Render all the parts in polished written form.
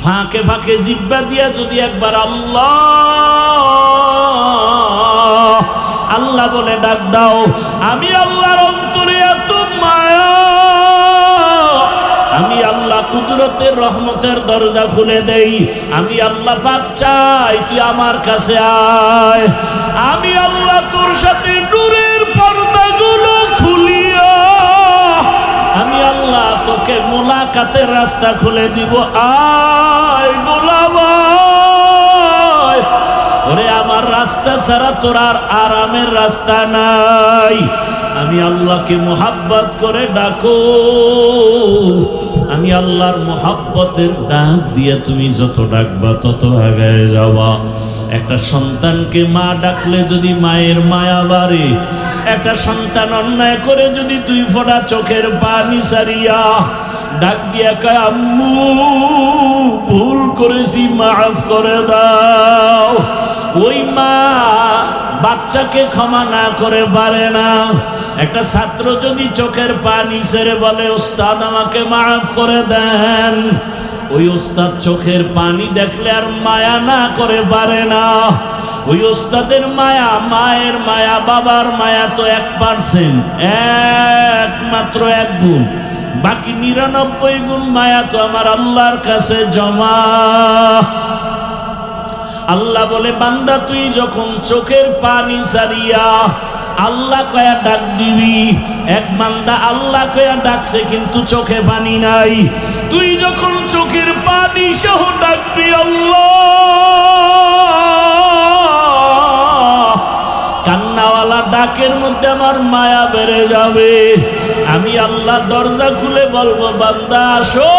ফাঁকে ফাঁকে জিহ্বা দিয়া যদি একবার আল্লাহ আল্লাহ বলে ডাক দাও, আমি আল্লাহর অন্তরে এত মায়া, আমি আল্লাহ কুদরতের রহমতের দরজা খুলে দেই। আমি আল্লাহ পাক চাই তুই আমার কাছে আয়, আমি আল্লাহ তোর সাথে নূরের পর্দাগুলো খুলিয়া আমি আল্লাহ তোকে মোলাকাতের রাস্তা খুলে দিব। আয় গোলাম আয়, ওরে আমার রাস্তা ছাড়া তোর আর আরামের রাস্তা নাই। আমি আল্লাহকে মোহাব্বত করে ডাকো, আমি আল্লাহর মোহাব্বতের ডাক দিয়ে তুমি যত ডাকবা তত আগায় যাওয়া। একটা সন্তানকে মা ডাকলে যদি মায়ের মায়া বাড়ে, একটা সন্তান অন্যায় করে যদি 2 ফোঁটা চোখের পানি সারিয়া ডাক দিয়া কয় আম্মু ভুল করেছি মাফ করে দাও, ওই মা বাচ্চাকে ক্ষমা না করে পারে না। একটা ছাত্র যদি চোখের পানি ছেড়ে বলে ওস্তাদ আমাকে মাফ করে দেন, ওই ওস্তাদ চোখের পানি দেখলে আর মায়া না করে পারে না। ওই ওস্তাদের মায়া, মায়ের মায়া, বাবার মায়া তো 1%, একমাত্র 1 গুণ, বাকি 99 গুণ মায়া তো আমার আল্লাহর কাছে জমা। আল্লাহ বলে বান্দা তুই যখন চোখের পানি সারিয়া আল্লাহ কয়া ডাক দিবি, এক বান্দা আল্লাহ কয়া ডাকছে কিন্তু চোখে পানি নাই, তুই যখন চোখের পানি সহ ডাকবি আল্লাহ, কান্নাওয়ালা ডাকের মধ্যে আমার মায়া বেড়ে যাবে। আমি আল্লাহ দরজা খুলে বলবো বান্দা আসো,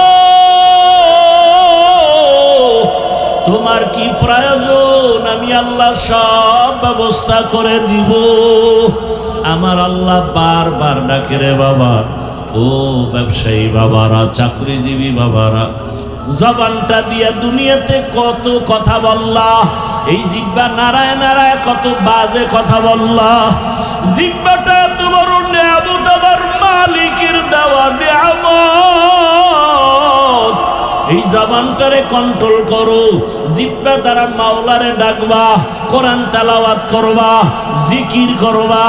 তোমার কি প্রয়োজন আমি আল্লাহ সব ব্যবস্থা করে দিব। আমার আল্লাহ বারবার ডাকে রে বাবা, ও ব্যবসায়ী বাবারা, চাকরিজীবী বাবারা, জবানটা দিয়া দুনিয়াতে কত কথা বললা, এই জিহ্বা নাড়ায় নাড়ায় কত বাজে কথা বললা। জিহ্বাটা এত বড় নিয়ামত, আমার মালিকের দেওয়া নিয়ামত, এই জবানটারে কন্ট্রোল করো। জিহ্বা দ্বারা মাওলারে ডাকবা, কোরআন তেলাওয়াত করবা, জিকির করবা,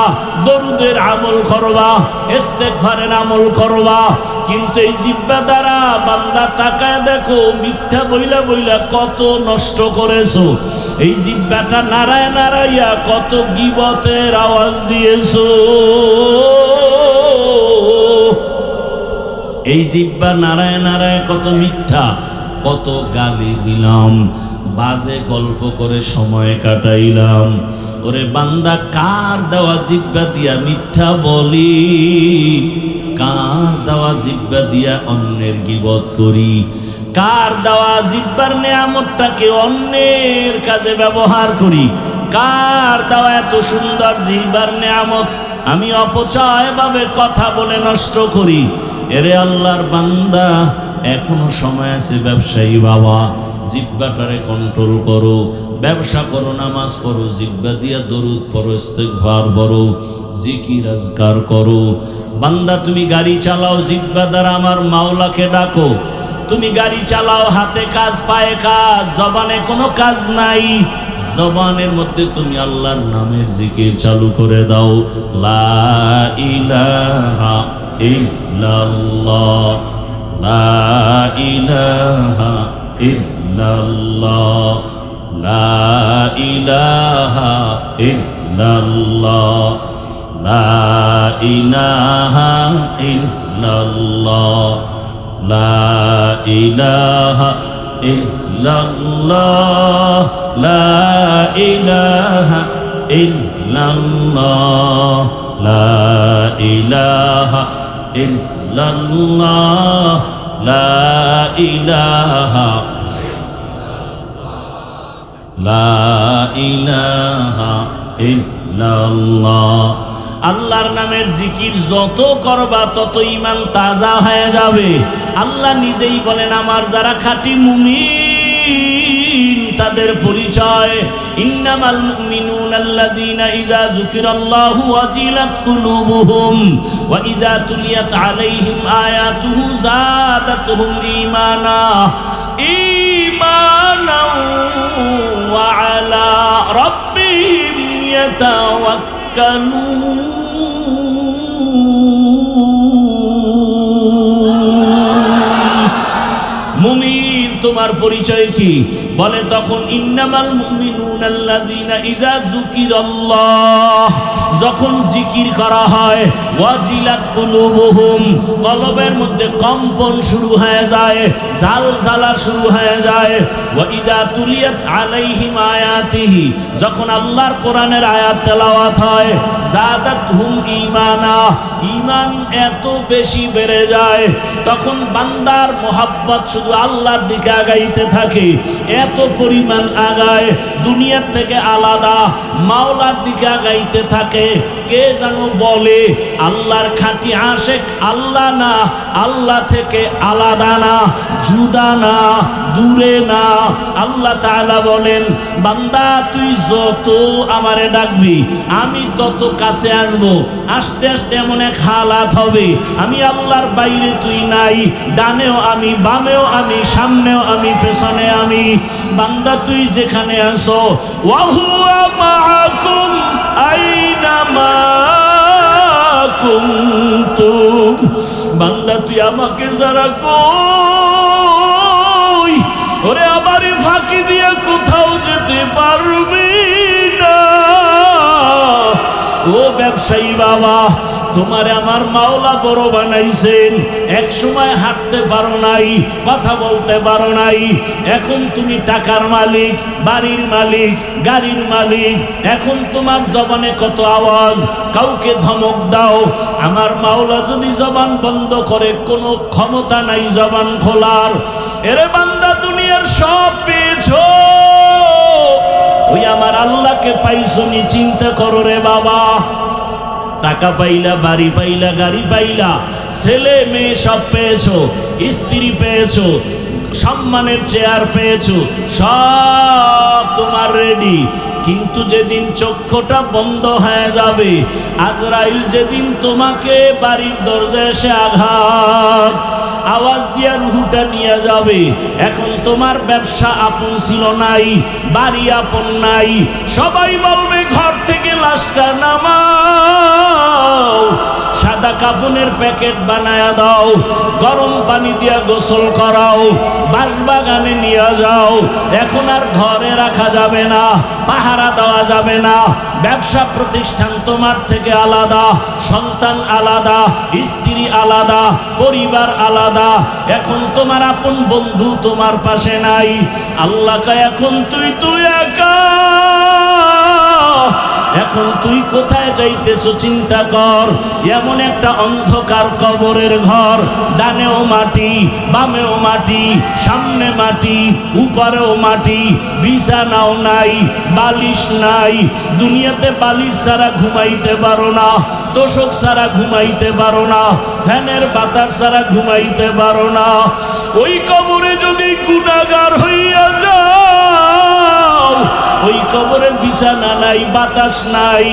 দরুদের আমল করবা, ইস্তেগফারের আমল করবা। কিন্তু এই জিহ্বা দ্বারা বান্দা তাকায় দেখো মিথ্যা বইলা বইলা কত নষ্ট করেছো, এই জিহ্বাটা নাড়ায় নাড়াইয়া কত গীবতের আওয়াজ দিয়েছো। এই জিহ্বা নাড়ায় নাড়ায় কত মিথ্যা, কত গালি দিলাম, বাজে গল্প করে সময় কাটাইলাম। ওরে বান্দা কার দেওয়া জিহ্বা দিয়া মিথ্যা বলি, কার দেওয়া জিহ্বা দিয়া অন্যের গীবত করি, কার দেওয়া জিহ্বার নেয়ামতটাকে অন্যের কাজে ব্যবহার করি, কার দেওয়া এত সুন্দর জিহ্বার নেয়ামত আমি অপচয় ভাবে কথা বলে নষ্ট করি। এরে আল্লাহর বান্দা এখনো সময় আছে। ব্যবসায়ী বাবা, জিহ্বাটারে কন্ট্রোল করো, ব্যবসা করো, নামাজ পড়ো, জিহ্বা দিয়া দরুদ পড়ো, ইস্তেগফার পড়ো, জিকির আজকার করো। বান্দা তুমি গাড়ি চালাও, জিহ্বা দ্বারা আমার মাওলাকে ডাকো। তুমি গাড়ি চালাও, হাতে কাজ পায়ে কাজ, জবানে কোনো কাজ নাই, জবানের মধ্যে তুমি আল্লাহর নামের জিকির চালু করে দাও। লা ইলাহা ইল্লাল্লাহ, লা ইলাহা ইল্লাল্লাহ, লা ইলাহা ইল্লাল্লাহ, লা ইলাহা ইল্লাল্লাহ, লা ইলাহা ইল্লাল্লাহ, লা ইলাহা ইল্লাল্লাহ, লা ইলাহা ইল্লাল্লাহ, লা ইলাহা, লা ইলাহা ইল্লাল্লাহ। আল্লাহর নামের জিকির যত করবা তত ঈমান তাজা হয়ে যাবে। আল্লাহ নিজেই বলেন আমার যারা খাঁটি মুমিন তাদের পরিচয়, ইন্নামাল মুমিনুনা আল্লাযীনা ইযা যুকিরাল্লাহু ওয়াজিলাত কুলুবুহুম ওয়া ইযা তুলিয়াত আলাইহিম আয়াতুহু যাদাতুহুম ঈমানা। মুমিন তোমার পরিচয় কি? বলে তখন ইন্নামাল মুমিনুনাল্লাযীনা ইযা যুকিরাল্লাহ, যখন জিকির করা হয়, ওয়াজিলাত কুলুবুহুম, কলবের মধ্যে কম্পন শুরু হয়ে যায়, জালজালা শুরু হয়ে যায়। ওয়া ইযা তুলিয়াত আলাইহিম আয়াতিহি, যখন আল্লাহর কোরআনের আয়াত তেলাওয়াত হয়, যাদাতহুম ঈমানা, ঈমান এত বেশি বেড়ে যায়। তখন বান্দার মোহাব্বত শুধু আল্লাহর দিকে আগাইতে থাকে, এত পরিমাণ আগায়, দুনিয়ার থেকে আলাদা মাওলার দিকে আগাইতে থাকে। কে যেন বলে আল্লাহর খাঁটি আশেক আল্লাহ না, আল্লাহ থেকে আলাদা না, জুদা না, দূরে না। আল্লাহ তাআলা বলেন, বান্দা তুই যত আমারে ডাকবি আমি তত কাছে আসব। আস্তে আস্তে এমন এক হালাত হবে, আমি আল্লাহর বাইরে তুই নাই, ডানেও আমি, বামেও আমি, সামনেও আমি, পেছনে আমি। বান্দা তুই যেখানে আসো, ওয়া হুয়া মাআকুম আইনামা কুনতুম, বান্দা তুই আমাকে ছাড়া কই? ওরে আমারই ফাঁকি দিয়ে কোথাও যেতে পারবি না। ও ব্যবসায়ী বাবা, তোমারে আমার মাওলা বড় বানাইছেন। এক সময় হাঁটতে পারো নাই, কথা বলতে পারো নাই, এখন তুমি টাকার মালিক, বাড়ির মালিক, গাড়ির মালিক। এখন তোমার জবানে কত আওয়াজ, কাউকে ধমক দাও। আমার মাওলা যদি জবান বন্ধ করে, কোনো ক্ষমতা নাই জবান খোলার। এরে বান্দা, দুনিয়ার সব পেয়েছো, ওই আমার আল্লাহকে পাইছো নি? চিন্তা করো রে বাবা। টাকা পাইলা, বাড়ি পাইলা, গাড়ি পাইলা, ছেলে মেয়ে সব পেয়েছো, স্ত্রী পেয়েছো, সম্মানের চেয়ার পেয়েছো, সব তোমার রেডি। কিন্তু যেদিন চক্ষুটা বন্ধ হয়ে যাবে, আজরাইল যেদিন তোমাকে বাড়ির দরজায় এসে আঘাত আওয়াজ দিয়া রুহুটা নিয়ে যাবে, এখন তোমার ব্যবসা আপন ছিল নাই, বাড়ি আপন নাই, সবাই বলবে ঘর থেকে লাশটা নামাও, সাদা কাপনের প্যাকেট বানায়া দাও, গরম পানি দিয়া গোসল করাও, বাঁশবাগানে নিয়ে যাও। এখন আর ঘরে রাখা যাবে না, পাহারা দেওয়া যাবে না। ব্যবসা প্রতিষ্ঠান তোমার থেকে আলাদা, সন্তান আলাদা, স্ত্রী আলাদা, পরিবার আলাদা। এখন তোমার আপন বন্ধু তোমার পাশে নাই। আল্লাহ কয়, এখন তুই একা। এখন তুই কোথায় যাইতেছো চিন্তা কর। এমন একটা অন্ধকার কবরের ঘর, ডানেও মাটি, বামেও মাটি, সামনে মাটি, উপরেও মাটি, বিছানাও নাই, বালিশ নাই। দুনিয়াতে বালিশ ছাড়া ঘুমাইতে পারো না, তোষক ছাড়া ঘুমাইতে পারো না, ফ্যানের বাতাস ছাড়া ঘুমাইতে পারো না। ওই কবরে যদি গুনাহগার হইয়া যাও, ওই কবরে বিছানা নাই, বাতাস নাই,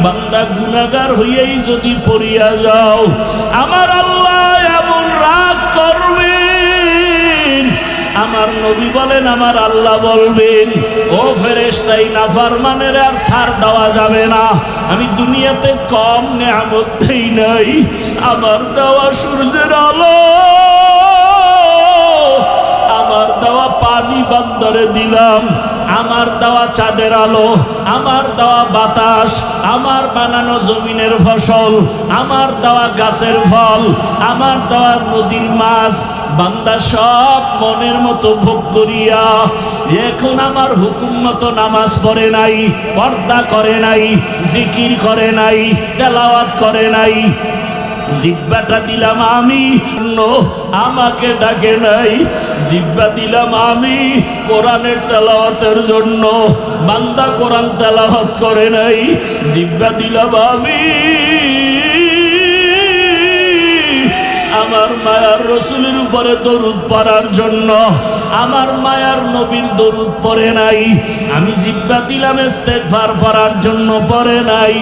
বান্দা গুনাহগার হইয়াই যদি পড়িয়া যাও, আমার আল্লাহ এমন রাগ করবেন। আমার নবী বলেন, আমার আল্লাহ বলবেন, ও ফেরেশতাই, নাফরমানের আর ছাড় দেওয়া যাবে না। আমি দুনিয়াতে কম নেয়ামত দেই নাই, আমার দেওয়া সূর্যের আলো, আমার দেওয়া পানি বান্দারে দিলাম, আমার দেওয়া চাঁদের আলো, আমার দেওয়া বাতাস, আমার বানানো জমিনের ফসল, আমার দেওয়া গাছের ফল, আমার দেওয়া নদীর মাছ, বান্দা সব মনের মতো ভোগ করিয়া এখন আমার হুকুম মতো নামাজ পড়ে নাই, পর্দা করে নাই, জিকির করে নাই, তেলাওয়াত করে নাই। জিহ্বাটা দিলাম আমি, আমাকে ডাকে নাই। জিহ্বা দিলাম আমি কোরআনের তেলাওয়াতের জন্য, বান্দা কোরআন তেলাওয়াত করে নাই। জিহ্বা দিলাম আমি আমার মায়ার রসুলের উপরে দরুদ পড়ার জন্য, আমার মায়ার নবীর দরুদ পড়ে নাই। আমি জিহ্বা দিলাম ইস্তেগফার পড়ার জন্য, পড়ে নাই।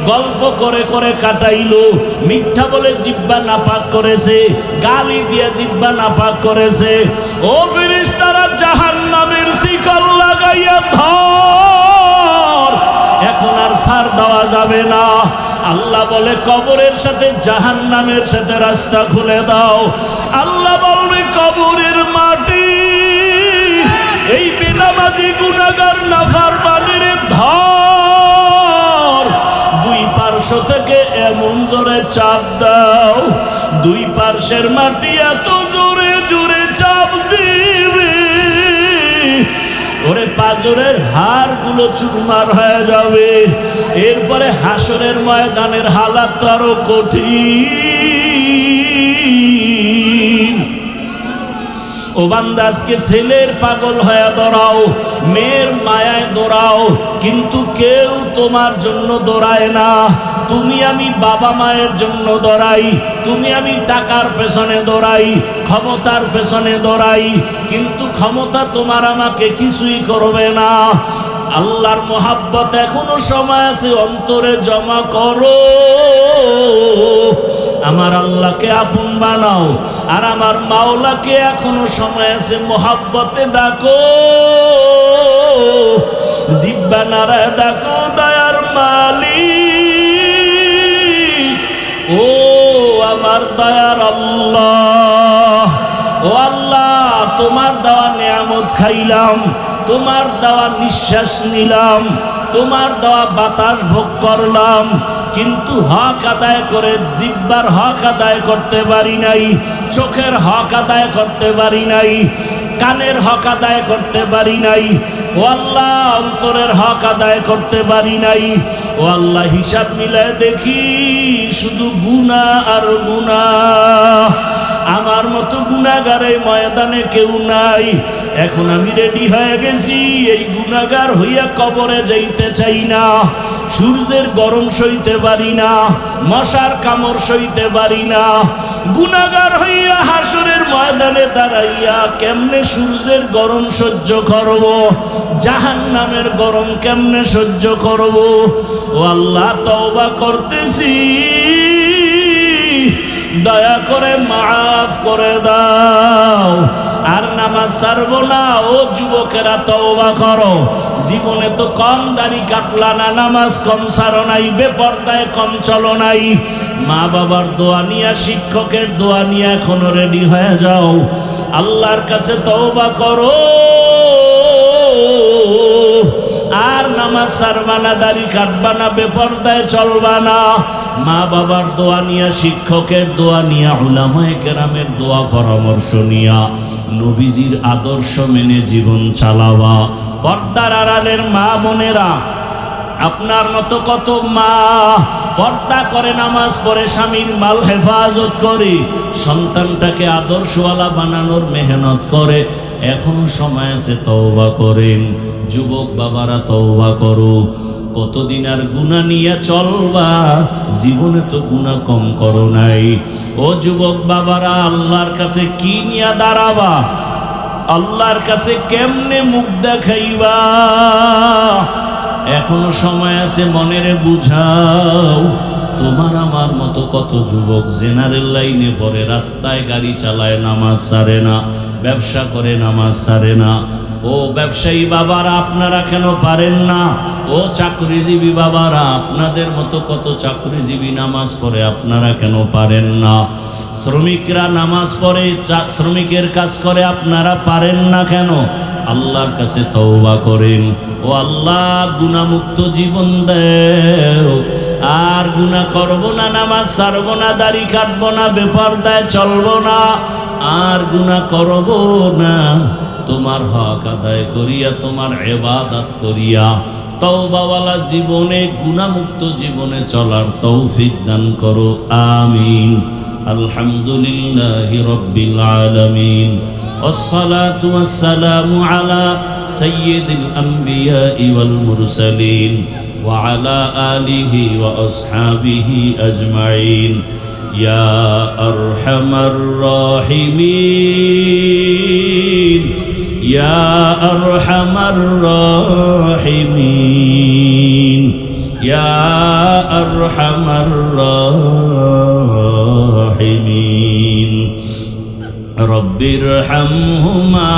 গল্প করে করে কাটাইলো, মিথ্যা বলে জিহ্বা নাপাক করেছে, গালি দিয়ে জিহ্বা নাপাক করেছে। ও ফেরেশতারা, জাহান্নামের শিকল লাগাইয়া ধর, এখন আর ছাড় যাবে না। আল্লাহ বলে কবরের সাথে জাহান্নামের সাথে রাস্তা খুলে দাও। আল্লাহ বলবে কবরের মাটি এই বেনামাজি গুনাহগার নাফরমানের ধর, দুই পার্শ্ব থেকে এমন জোরে চাপ দাও, দুই পার্শ্বের মাটি এত জোরে জোরে চাপ দিবে ওরে পাঁজরের হাড়গুলো চুরমার হয়ে যাবে। এরপরে হাসরের ময়দানের হালাত তো আরো কঠিন। ও বান্দা, আজকে ছেলের পাগল হয়ে দৌড়াও, মেয়ের মায়ায় দৌড়াও, কিন্তু কেউ তোমার জন্য দৌড়ায় না। তুমি আমি বাবা মায়ের জন্য দৌড়াই, তুমি আমি টাকার পেছনে দৌড়াই, ক্ষমতার পেছনে দৌড়াই, কিন্তু ক্ষমতা তোমার আমাকে কিছুই করবে না। আল্লাহর মোহাব্বত এখনো সময় আছে, অন্তরে জমা করো। আমার আল্লাহকে আপন বানাও, আর আমার মাওলাকে এখনো সময় আছে, মোহাব্বতে ডাকো, জিব্বা নাড়ায় ডাকো, দয়ার মালিক ও আমার দয়ার আল্লাহ। ও আল্লাহ, তোমার দেওয়া নিয়ামত খাইলাম, তোমার দেওয়া নিঃশ্বাস নিলাম, তোমার দেওয়া বাতাস ভোগ করলাম, কিন্তু হক আদায় করে জিব্বার হক আদায় করতে পারি নাই, চোখের হক আদায় করতে পারি নাই, কানের হক আদায় করতে পারি নাই। ও আল্লাহ, অন্তরের হক আদায় করতে পারি নাই। ও আল্লাহ, হিসাব মিলায় দেখি শুধু গুনাহ আর গুনাহ। আমার মতো গুনাহগার এই ময়দানে কেউ নাই। এখন আমি রেডি হয়ে গেছি, এই গুনাহগার হইয়া কবরে যাইতে চাই না। সূর্যের গরম সইতে পারি না, মশার কামড় সইতে পারি না। গুনাহগার হইয়া হাসরের ময়দানে দাঁড়াইয়া কেমনে সূর্যের গরম সহ্য করব, জাহান্নামের গরম কেমনে সহ্য করব। ও আল্লাহ, তওবা করতেছি, দয়া করে মাফ করে দাও, আর নামাজ ছাড়বো না। ও যুবকেরা, তওবা করো। জীবনে তো কম দাড়ি কাটলা না, নামাজ কম ছাড়ো নাই, বেপরদায় কম চলো নাই। মা বাবার দোয়া নিয়ে, শিক্ষকের দোয়া নিয়ে এখনো রেডি হয়ে যাও। আল্লাহর কাছে তওবা করো, আর নামাজ ছাড়বা না, দাড়ি কাটবা না, বেপরদায় চলবা না। মা বাবার দোয়া নিয়া, শিক্ষকের দোয়া নিয়া, উলামায়ে কেরামের দোয়া পরামর্শ নিয়া, নবীজির আদর্শ মেনে জীবন চালাবা। পর্দার আড়ালের মা বোনেরা, আপনার মতো কত মা পর্দা করে, নামাজ পড়ে, স্বামীর মাল হেফাজত করে, সন্তানটাকে আদর্শওয়ালা বানানোর মেহনত করে। এখনো সময় আছে, তওবা করেন। যুবক বাবারা, তওবা করো। কতদিন আর গুনাহ নিয়ে চলবা? জীবনে তো গুনাহ কম করো নাই। ও যুবক বাবারা, আল্লাহর কাছে কি নিয়ে দাঁড়াবা? আল্লাহর কাছে কেমনে মুখ দেখাইবা? এখনো সময় আছে, মনেরে বুঝাও। তোমার আমার মতো কত যুবক জেনারেল লাইনে পড়ে, রাস্তায় গাড়ি চালায়, নামাজ ছাড়ে না, ব্যবসা করে, নামাজ ছাড়ে না। ও ব্যবসায়ী বাবারা, আপনারা কেন পারেন না? ও চাকরিজীবী বাবারা, আপনাদের মতো কত চাকরিজীবী নামাজ পড়ে, আপনারা কেন পারেন না? শ্রমিকরা নামাজ পড়ে, শ্রমিকের কাজ করে, আপনারা পারেন না কেন? আল্লাহর কাছে তওবা করেন। ও আল্লাহ, গুনাহমুক্ত জীবন দাও, আর গুনাহ করব না, নামাজ ছাড়ব না, দাড়ি কাটব না, বেপরদায় চলব না, আর গুনাহ করব না। তোমার হক আদায় করিয়া, তোমার ইবাদত করিয়া, তওবাওয়ালা জীবনে, গুনাহমুক্ত জীবনে চলার তৌফিক দান করো। আমিন। আলহামদুলিল্লাহি রাব্বিল আলামিন। والصلاة والسلام على سيد الأنبياء والمرسلين وعلى آله وأصحابه أجمعين يا أرحم الراحمين يا أرحم الراحمين يا أرحم الراحمين رب ارحمهما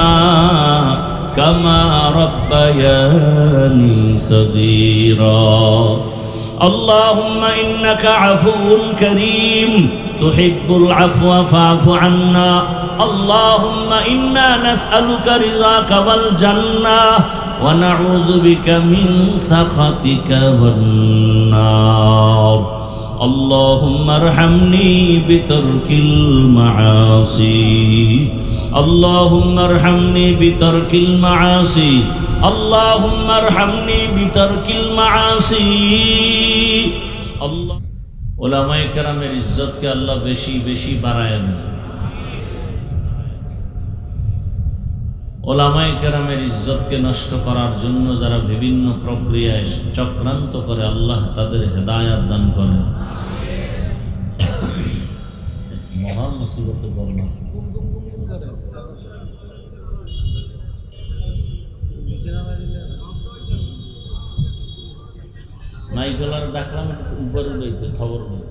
كما ربياني صغيرا اللهم إنك عفو كريم تحب العفو فاعف عنا اللهم إنا نسألك رضاك والجنة ونعوذ بك من سخطك والنار اللهم ارحمني بترك المعاصي اللهم ارحمني بترك المعاصي اللهم ارحمني بترك المعاصي الله উলামায়ে কেরামের ইজ্জতকে আল্লাহ বেশি বেশি বাড়ায় দেন উলামায়ে কেরামের ইজ্জতকে নষ্ট করার জন্য যারা বিভিন্ন প্রক্রিয়ায় চক্রান্ত করে আল্লাহ তাদের হেদায়েত দান করেন মহা মুসিবতে পড়না মাইকেলার ডাকলাম উপরে লইতে খবর নেই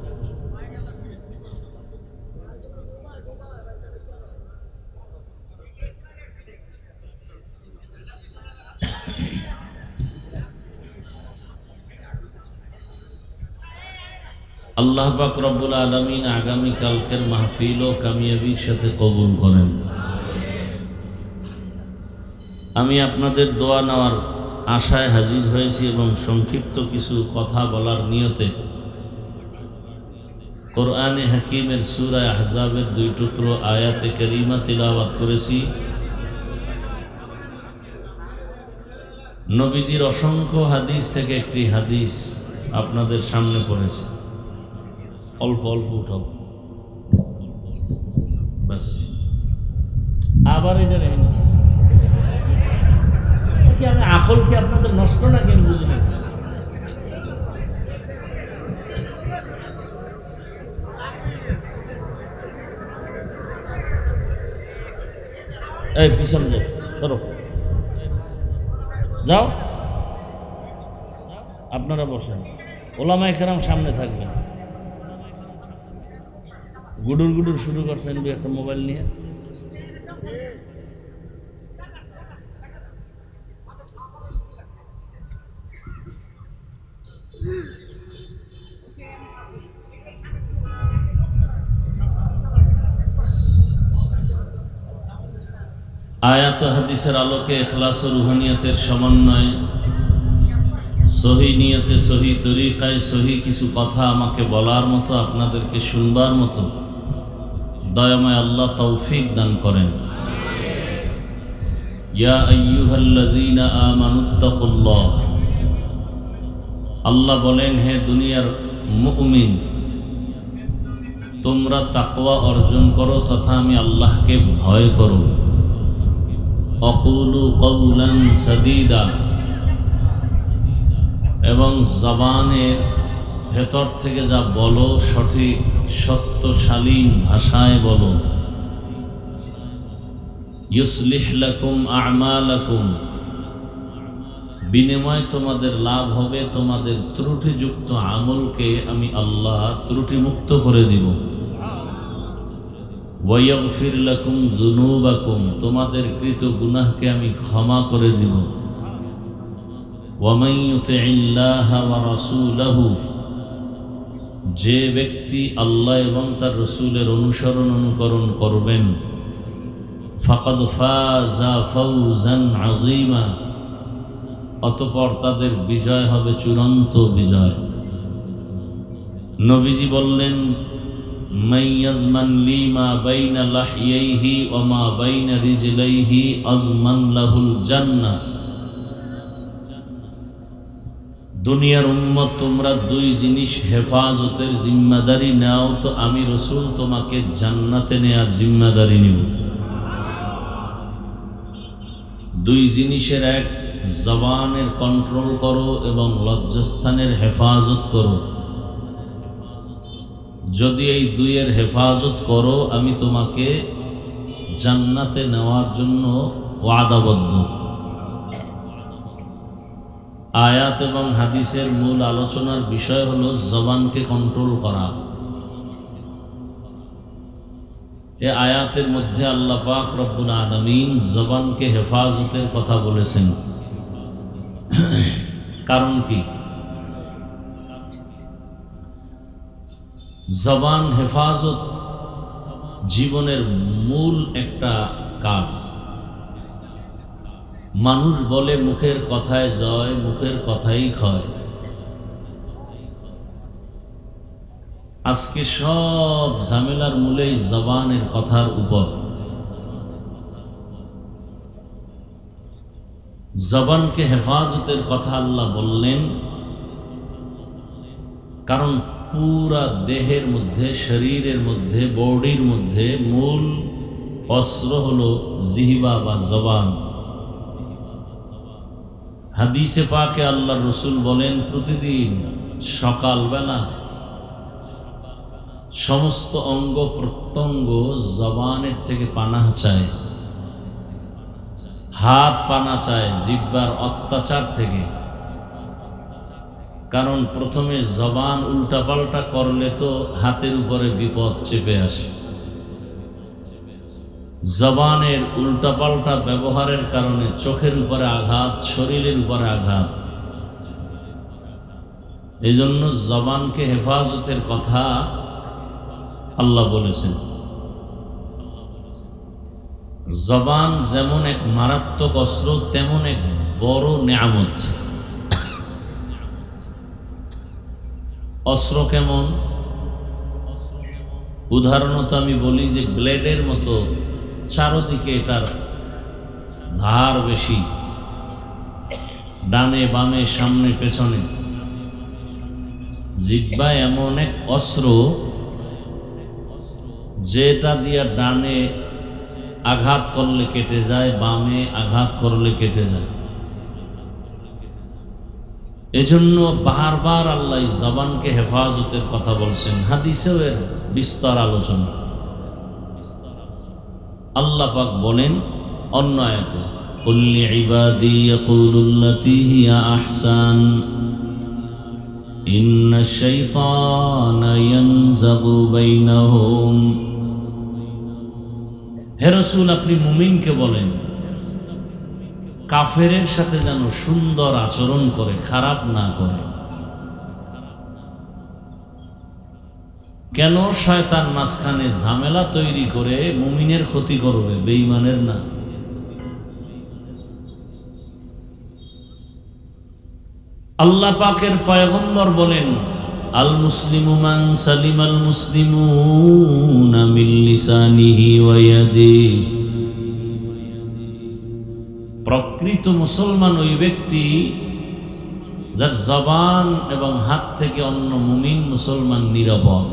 আল্লাহ পাক রব্বুল আলামিন আগামী কালকের মাহফিল ও কামিয়াবির সাথে কবুল করেন। আমি আপনাদের দোয়া নেওয়ার আশায় হাজির হয়েছি এবং সংক্ষিপ্ত কিছু কথা বলার নিয়তে কোরআনে হাকিমের সূরা আহজাবের 2 টুকরো আয়াতে কারিমা তিলাওয়াত করেছি। নবীজির অসংখ্য হাদিস থেকে একটি হাদিস আপনাদের সামনে পড়েছি। অল্প অল্প উঠাও বাস আবার এটা রেখে আমি আকল কি আপনাদের নষ্ট না কেন বুঝি না এই পিছন যাও সরো যাও আপনারা বসেন ওলামায়ে কেরাম সামনে থাকবেন। গুডুর গুডুর শুরু করছেন একটা মোবাইল নিয়ে আয়াত হাদিসের আলোকে ইখলাস ও রুহানিয়তের সমন্বয়ে সহি নিয়তে সহি তরিকায় সহি কিছু কথা আমাকে বলার মতো আপনাদেরকে শুনবার মতো দয়াময় আল্লাহ তৌফিক দান করেন। ইয়া আইয়ুহাল্লাযীনা আমানুত্তাকুল্লাহ আল্লাহ বলেন হে দুনিয়ার মুমিন তোমরা তাকওয়া অর্জন করো তথা আমি আল্লাহকে ভয় করো। অকুলু কওলান সাদীদা এবং জবানের ভেতর থেকে যা বলো সঠিক সত্য শালীন ভাষায় বলো। ইউসলিহ লাকুম আ'মালাকুম বিনিময় তোমাদের লাভ হবে তোমাদের ত্রুটিযুক্ত আমলকে আমি আল্লাহ ত্রুটিমুক্ত করে দিব। ওয়ায়াগফির লাকুম যুনুবাকুম তোমাদের কৃত গুনাহকে আমি ক্ষমা করে দিব। ওয়ামান ইউতিইল্লাহা ওয়া রাসূলাহু যে ব্যক্তি আল্লাহ এবং তার রাসূলের অনুসরণ অনুকরণ করবেন ফাকাদ ফাযা ফাওজান আযীমা অতঃপর তাদের বিজয় হবে চূড়ান্ত বিজয়। নবীজি বললেন মাইয়াজমান লিমা বাইনা লাহইহি ওয়া মা বাইনা রিজলাইহি আজমান লাহুল জান্নাহ দুনিয়ার উম্মত তোমরা দুই জিনিস হেফাজতের জিম্মাদারি নাও তো আমি রাসূল তোমাকে জান্নাতে নেয়ার জিম্মাদারি নিব। দুই জিনিসের এক জবানের কন্ট্রোল করো এবং লজ্জাস্থানের হেফাজত করো। যদি এই দুইয়ের হেফাজত করো আমি তোমাকে জান্নাতে নেওয়ার জন্য ওয়াদাবদ্ধ। আয়াত এবং হাদিসের মূল আলোচনার বিষয় হলো জবানকে কন্ট্রোল করা। এই আয়াতের মধ্যে আল্লাহ পাক রব্বুল আলামিন জবানকে হেফাজতের কথা বলেছেন। কারণ কি? জবান হেফাজত জীবনের মূল একটা কাজ। মানুষ বলে মুখের কথায় জয়, মুখের কথাই ক্ষয়। আজকে সব ঝামেলার মূলেই জবানের কথার উপর। জবানকে হেফাজতের কথা আল্লাহ বললেন, কারণ পুরা দেহের মধ্যে, শরীরের মধ্যে, বডির মধ্যে মূল অস্ত্র হলো জিহবা বা জবান। হাদিসে পাকে আল্লাহর রসুল বলেন, প্রতিদিন সকালবেলা সমস্ত অঙ্গ প্রত্যঙ্গ জবানের থেকে পানাহ চায়, হাত পানা চায় জিহ্বার অত্যাচার থেকে। কারণ প্রথমে জবান উল্টাপাল্টা করলে তো হাতের উপরে বিপদ চেপে আসে। জবানের উল্টাপাল্টা ব্যবহারের কারণে চোখের উপরে আঘাত, শরীরের উপরে আঘাত। এই জন্য জবানকে হেফাজতের কথা আল্লাহ বলেছেন। জবান যেমন এক মারাত্মক অস্ত্র, তেমন এক বড় নেয়ামত। অস্ত্র কেমন? উদাহরণত আমি বলি যে ব্লেডের মতো, চারদিকে এটার ধার বেশি, ডানে বামে সামনে পেছনে। জিহ্বা এমন এক অস্ত্র যেটা দিয়া ডানে আঘাত করলে কেটে যায়, বামে আঘাত করলে কেটে যায়। এজন্য বারবার আল্লাহ জবানকে হেফাজতের কথা বলছেন। হাদিসেও এর বিস্তর আলোচনা। আল্লাহ পাক বলেন অন্য আয়াতে, কুল লিইবাদি ইয়াকুলুল্লাতী হিয়া আহসান ইন্নাশ শাইতানা ইয়ানজাগু বাইনাহুম। হে রাসূল, আপনি মুমিনকে বলেন কাফেরের সাথে যেন সুন্দর আচরণ করে, খারাপ না করে। কেন? শয়তান মাঝখানে ঝামেলা তৈরি করে মুমিনের ক্ষতি করবে, বেঈমানের না। আল্লাহ পাকের পয়গম্বর বলেন, আল মুসলিমু মান সালিমাল মুসলিমুনা মিন লিসানিহি ওয়া ইয়াদিহি। প্রকৃত মুসলমান ওই ব্যক্তি যার জবান এবং হাত থেকে অন্য মুমিন মুসলমান নিরাপদ।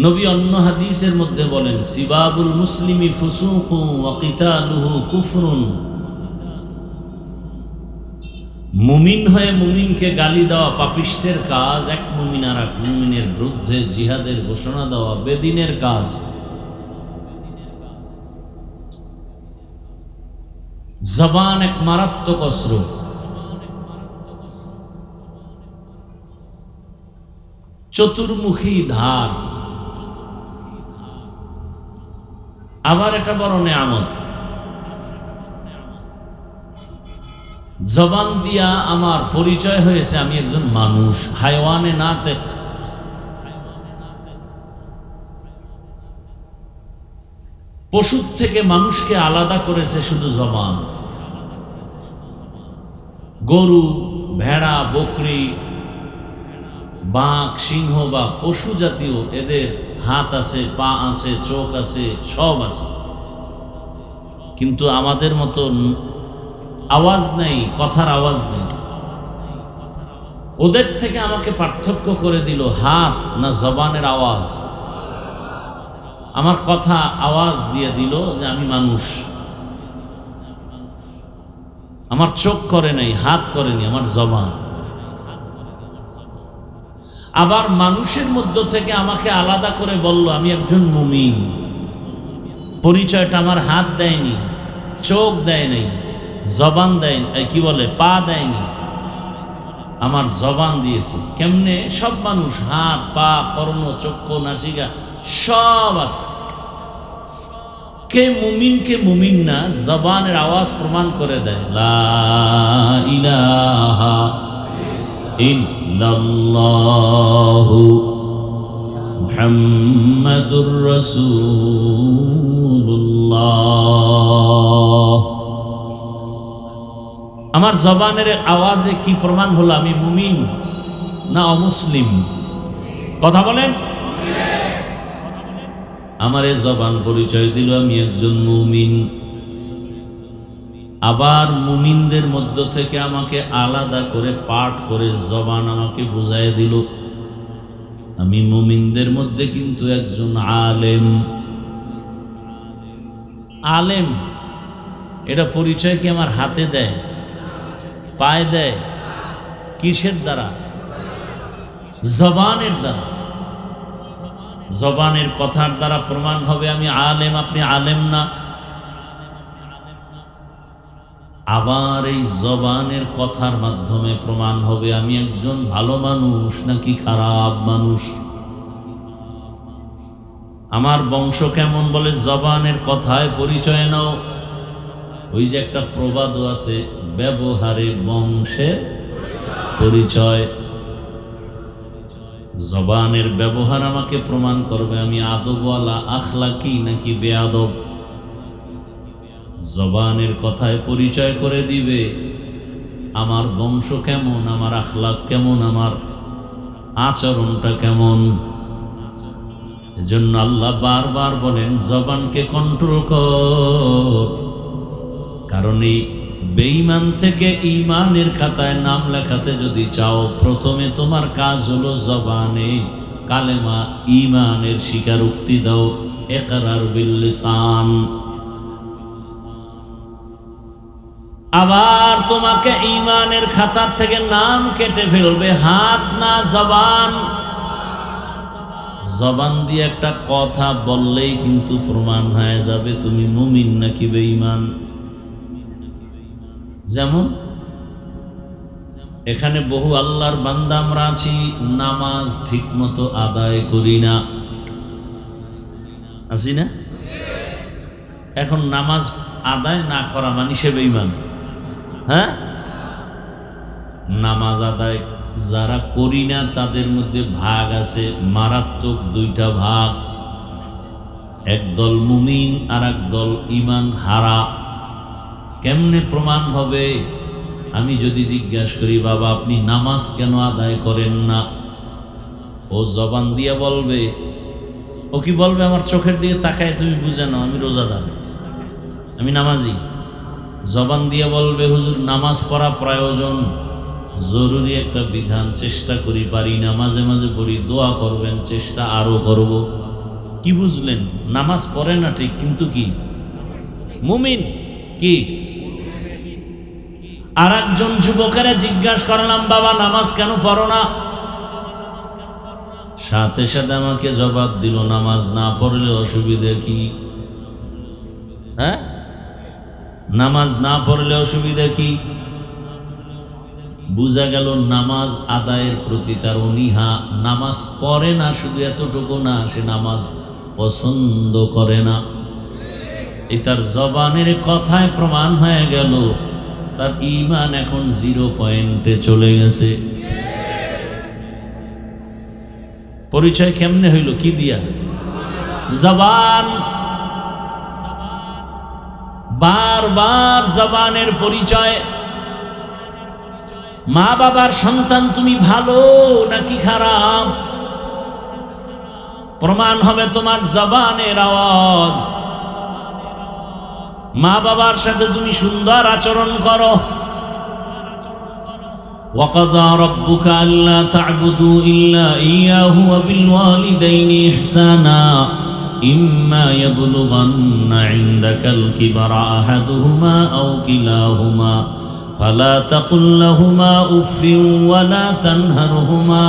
নবী অন্য হাদিসের মধ্যে বলেন, সিবাবুল মুসলিমি ফুসুকু ওয়া কিতালুহু কুফরুন। মুমিন হয়ে মুমিনকে গালি দেওয়া পাপিষ্টের কাজ, এক মুমিন আর এক মুমিনের বিরুদ্ধে জিহাদের ঘোষণা দেওয়া বেদিনের কাজ। জবান এক মারাত্মক অস্ত্র। চতুর্মুখী ধার। আবার এটা বড় নেয়ামত। জবান দিয়া আমার পরিচয় হয়েছে আমি একজন মানুষ। হায়ওয়ানে না তেক, পশুর থেকে মানুষকে আলাদা করেছে শুধু জবান। গরু, ভেড়া, বকরি, বাঘ, সিংহ বা পশু জাতীয় এদের হাত আছে, পা আছে, চোখ আছে, সব আছে, কিন্তু আমাদের মতো আওয়াজ নেই, কথার আওয়াজ নেই। ওদের থেকে আমাকে পার্থক্য করে দিল হাত না জবানের আওয়াজ। আমার কথা আওয়াজ দিয়ে দিল যে আমি মানুষ। আমার চোখ করে নাই, হাত করেনি, আমার জবান। আবার মানুষের মধ্য থেকে আমাকে আলাদা করে বলল আমি একজন মুমিন। পরিচয়টা আমার হাত দেয়নি, চোখ দেয় নাই, জবান দেয়নি, কি বলে, পা দেয়নি, আমার জবান দিয়েছে। কেমনে? সব মানুষ হাত, পা, কর্ণ, চক্ষু, নাসিকা সব আছে। কে মুমিন কে মুমিন না, জবানের আওয়াজ প্রমাণ করে দেয়। লা ইলাহা ইল্লাল্লাহু মুহাম্মাদুর রাসূলুল্লাহ। আমার জবানের আওয়াজে কি প্রমাণ হলো আমি মুমিন না অমুসলিম? কথা বলেন। আমার এই জবান পরিচয় দিল আমি একজন মুমিন। আবার মুমিনদের মধ্য থেকে আমাকে আলাদা করে পাঠ করে জবান আমাকে বুঝাই দিল আমি মুমিনদের মধ্যে কিন্তু একজন আলেম। আলেম এটা পরিচয় কি আমার হাতে দেয়, পায়ে দেয়? কিসের দ্বারা? জবানের দ্বারা। জবানের কথার দ্বারা প্রমাণ হবে আমি আলেম, আপনি আলেম না। আবার এই জবানের কথার মাধ্যমে প্রমাণ হবে আমি একজন ভালো মানুষ নাকি খারাপ মানুষ। আমার বংশ কেমন বলে জবানের কথায় পরিচয় নাও। ওই যে একটা প্রবাদও আছে, ব্যবহারে বংশের পরিচয়। জবানের ব্যবহার আমাকে প্রমাণ করবে আমি আদবওয়ালা, আখলাকি নাকি বেয়াদব। জবানের কথায় পরিচয় করে দিবে আমার বংশ কেমন, আমার আখলাক কেমন, আমার আচরণটা কেমন। এজন্য আল্লাহ বারবার বলেন জবানকে কন্ট্রোল কর, কারণ এই বেঈমান থেকে ঈমানের খাতায় নাম লেখাতে যদি চাও, প্রথমে তোমার কাজ হলো জবানে কালেমা ঈমানের স্বীকারোক্তি দাও, ইকরার বিল লিসান। আবার তোমাকে ঈমানের খাতার থেকে নাম কেটে ফেলবে হাত না জবান। জবান দিয়ে একটা কথা বললেই কিন্তু প্রমাণ হয়ে যাবে তুমি মুমিন নাকি বেঈমান। যেমন এখানে বহু আল্লাহর বান্দা আমরা আছি, নামাজ ঠিক মতো আদায় করি না, আছি না? এখন নামাজ আদায় না করা মানে সে বেঈমান। হ্যাঁ, নামাজ আদায় যারা করি না তাদের মধ্যে ভাগ আছে, মারাত্মক দুইটা ভাগ। একদল মুমিন আর একদল ঈমান হারা। কেমনে প্রমাণ হবে? আমি যদি জিজ্ঞাসা করি বাবা আপনি নামাজ কেন আদায় করেন না, ও জবান দিয়ে বলবে, ও কি বলবে? আমার চোখের দিকে তাকায় তুমি বুঝে নাও আমি রোজাদার, আমি নামাজি। জবান দিয়ে বলবে হুজুর নামাজ পড়া প্রয়োজন, জরুরি একটা বিধান, চেষ্টা করি পারি না, মাঝে মাঝে পড়ি, দোয়া করবেন, চেষ্টা আরো করব। কি বুঝলেন? নামাজ পড়ে না ঠিক, কিন্তু কি মুমিন। কি? আর একজন যুবকেরা জিজ্ঞাসা করলাম বাবা নামাজ কেন পড়ো না? সাথে সাথে আমাকে জবাব দিল নামাজ না পড়লে অসুবিধা কি? হ্যাঁ, নামাজ না পড়লে অসুবিধা কি? বুঝা গেল নামাজ আদায়ের প্রতি তার অনীহা। নামাজ পড়ে না শুধু এতটুকু না, সে নামাজ পছন্দ করে না। এই তার জবানের কথায় প্রমাণ হয়ে গেল তার ঈমান এখন 0 পয়েন্টে চলে গেছে। পরিচয় কেমনে হইল? কি দিয়া? জবান। বারবার জবানের পরিচয়। মা বাবার সন্তান তুমি ভালো নাকি খারাপ, প্রমাণ হবে তোমার জবানের আওয়াজ। মা বাবার সাথে তুমি সুন্দর আচরণ করো। وَقَضَى رَبُّكَ أَلَّا تَعْبُدُوا إِلَّا إِيَّاهُ وَبِالْوَالِدَيْنِ إِحْسَانًا إِمَّا يَبْلُغَنَّ عِندَكَ الْكِبَرَ أَحَدُهُمَا أَوْ كِلَاهُمَا فَلَا تَقُل لَّهُمَا أُفٍّ وَلَا تَنْهَرْهُمَا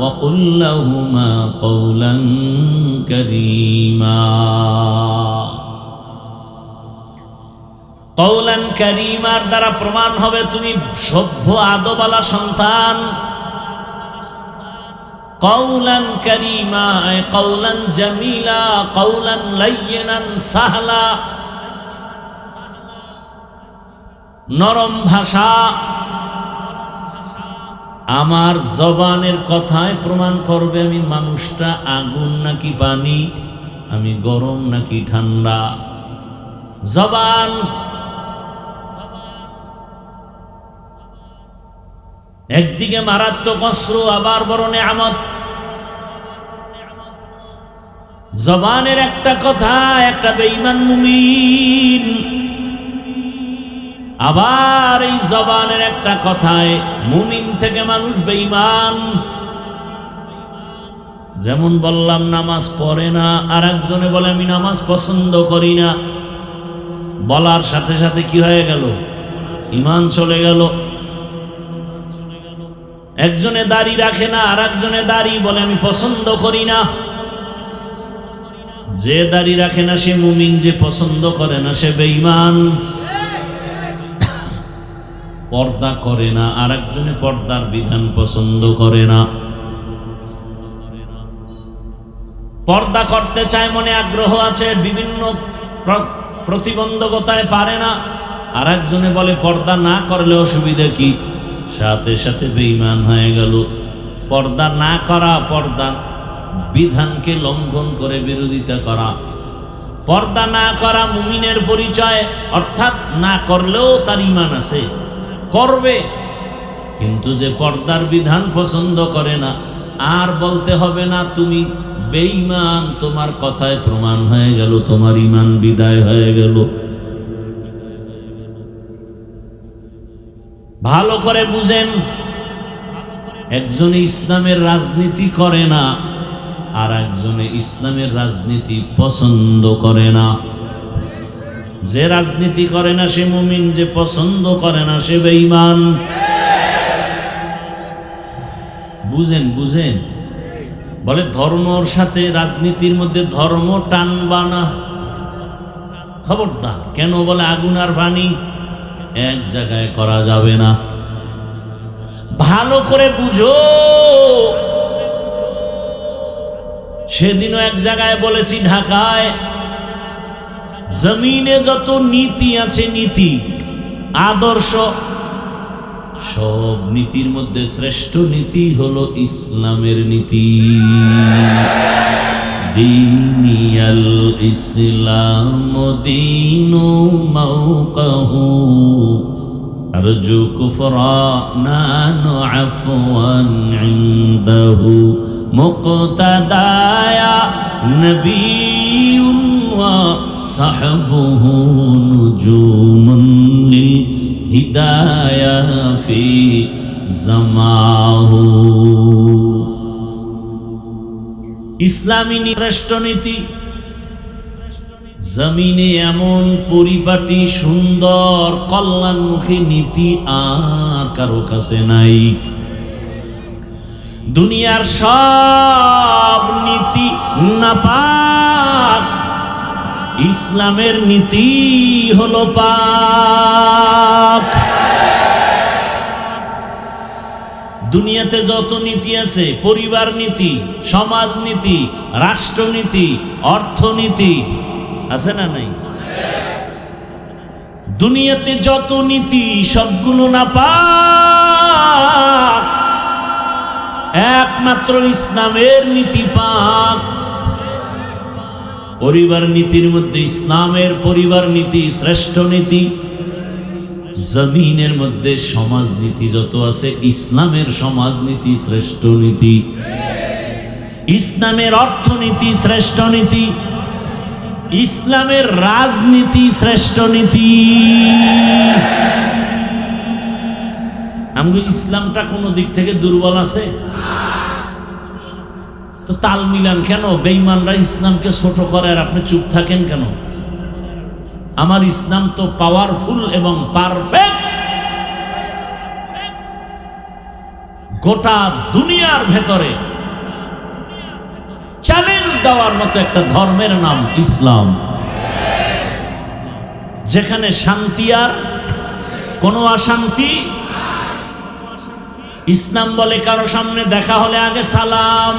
وَقُل لَّهُمَا قَوْلًا كَرِيمًا। কওলান কারীমার দ্বারা প্রমাণ হবে তুমি সভ্য আদবওয়ালা সন্তান। কওলান কারীমা আয় কওলান জামিলা, কওলান লায়্যিনান সাহলা, নরম ভাষা। আমার জবানের কথায় প্রমাণ করবে আমি মানুষটা আগুন নাকি পানি, আমি গরম নাকি ঠান্ডা। জবান একদিকে মারাত্মক অস্ত্র, আবার বড় নেয়ামত। জবানের একটা কথা একটা বেঈমান মুমিন, আবার এই জবানের একটা কথায় মুমিন থেকে মানুষ বেঈমান। যেমন বললাম নামাজ পড়ে না, আর একজনে বলে আমি নামাজ পছন্দ করি না। বলার সাথে সাথে কি হয়ে গেল? ঈমান চলে গেল। একজনে দাড়ি রাখে না, আর একজনে দাড়ি বলে আমি পছন্দ করি না। যে দাড়ি রাখে না সে মুমিন, যে পছন্দ করে না সে বেঈমান। পর্দা করে না, আর একজনে পর্দার বিধান পছন্দ করে না। পর্দা করতে চায়, মনে আগ্রহ আছে, বিভিন্ন প্রতিবন্ধকতায় পারে না। আর একজনে বলে পর্দা না করলে অসুবিধা কি? সাথে সাথে বেঈমান হয়ে গেল। পর্দা না করা, পর্দা বিধানকে লঙ্ঘন করে বিরোধিতা করা। পর্দা না করা মুমিনের পরিচয়, অর্থাৎ না করলেও তার ঈমান আছে, করবে। কিন্তু যে পর্দার বিধান পছন্দ করে না, আর বলতে হবে না তুমি বেঈমান, তোমার কথায় প্রমাণ হয়ে গেল তোমার ঈমান বিদায় হয়ে গেল। ভালো করে বুঝেন, একজনে ইসলামের রাজনীতি করে না, আর একজনে ইসলামের রাজনীতি পছন্দ করে না। যে রাজনীতি করে না সে মুমিন, যে পছন্দ করে না সে বেঈমান। বুঝেন বুঝেন। বলে ধর্মর সাথে রাজনীতির মধ্যে ধর্ম টানবা না, খবরদার। কেন? বলে আগুন আর পানি এক জায়গায় করা যাবে না। ভালো করে বুঝো। সেদিনও এক জায়গায় বলেছি, ঢাকায় জমিনে যত নীতি আছে, নীতি আদর্শ, সব নীতির মধ্যে শ্রেষ্ঠ নীতি হলো ইসলামের নীতি। দীনিয়াল ইসলাম দীনু মাওকাহু আরজু কুফরানান আফওয়ান ইনদাহু মুক্তাদায়া নবিয়্যুন ওয়া সাহবুহু নুজুমুন লিল হিদায়া ফি জামাহু। ইসলামী শ্রেষ্ঠ নীতি জমিনে এমন পরিপাটি সুন্দর কল্যাণমুখী নীতি আর কারো কাছে নাই। দুনিয়ার সব নীতি নাপাক, ইসলামের নীতি হলো পাক। দুনিয়াতে যত নীতি আছে, পরিবার নীতি, সমাজ নীতি, রাষ্ট্রনীতি, অর্থনীতি, আছে না নাই? দুনিয়াতে যত নীতি সবগুলো নাপাক, একমাত্র ইসলামের নীতি পাক। পরিবার নীতির মধ্যে ইসলামের পরিবার নীতি শ্রেষ্ঠ নীতি। জমিনের মধ্যে সমাজনীতি যত আছে, ইসলামের সমাজনীতি শ্রেষ্ঠ নীতি। ইসলামের অর্থনীতি শ্রেষ্ঠ নীতি, ইসলামের রাজনীতি শ্রেষ্ঠ নীতি। আমাদের ইসলামটা কোনো দিক থেকে দুর্বল আছে? তো তাল মিলান কেন? বেঈমানরা ইসলামকে ছোট করে, আর আপনি চুপ থাকেন কেন? আমার ইসলাম তো পাওয়ারফুল এবং পারফেক্ট। গোটা দুনিয়ার ভেতরে চ্যালেঞ্জ দেওয়ার মতো একটা ধর্মের নাম ইসলাম, যেখানে শান্তি আর কোনো অশান্তি। ইসলাম বলে কারো সামনে দেখা হলে আগে সালাম,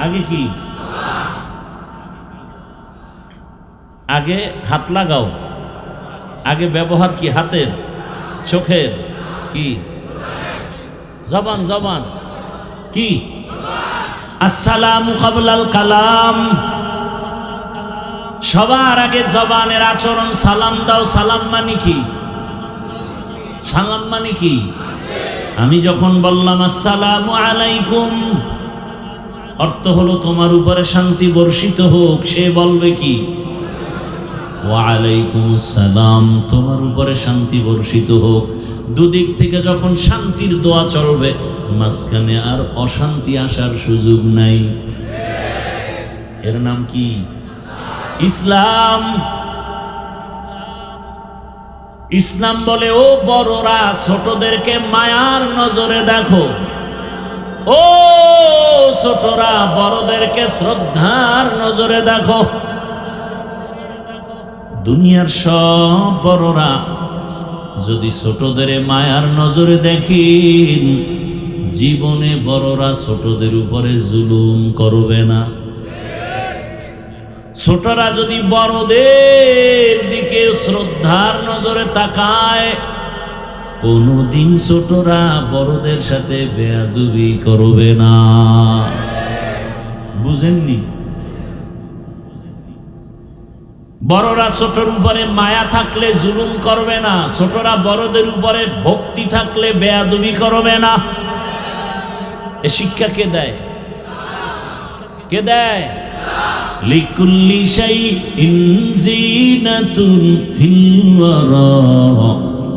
আগে কি? আগে হাত লাগাও। আগে ব্যবহার কি? হাতের, চোখের, কি জবান জবান কি? আসসালামু কাবলাল কালাম। সবার আগে জবানের আচরণ। সালাম দাও, সালাম মানে কি? সালাম মানে কি? আমি যখন বললাম আসসালামু আলাইকুম, অর্থ হলো তোমার উপরে শান্তি বর্ষিত হোক। সে বলবে কি? ওয়া আলাইকুম আসসালাম, তোমার উপরে শান্তি বর্ষিত হোক। দুদিক থেকে যখন শান্তির দোয়া চলবে, মাঝখানে আর অশান্তি আসার সুযোগ নাই। এর নাম কি? ইসলাম। ইসলাম বলে, ও বড়রা ছোটদেরকে মায়ার নজরে দেখো, ও ছোটরা বড়দেরকে শ্রদ্ধার নজরে দেখো। দুনিয়ার সব বড়রা যদি ছোটদের মায়ার নজরে দেখেন, জীবনে বড়রা ছোটদের উপরে জুলুম করবে না। ছোটরা যদি বড়দের দিকে শ্রদ্ধার নজরে তাকায়, কোনদিন ছোটরা বড়দের সাথে বেয়াদবি করবে না। বুঝেননি? বড়রা ছোটর উপরে মায়া থাকলে জুলুম করবে না, ছোটরা বড়দের উপরে ভক্তি থাকলে বেয়াদবি করবে না। এ শিক্ষা কে দেয়? কে দেয়? লিকুল্লি শাইইন যিনাতুন ফিল ওয়ারা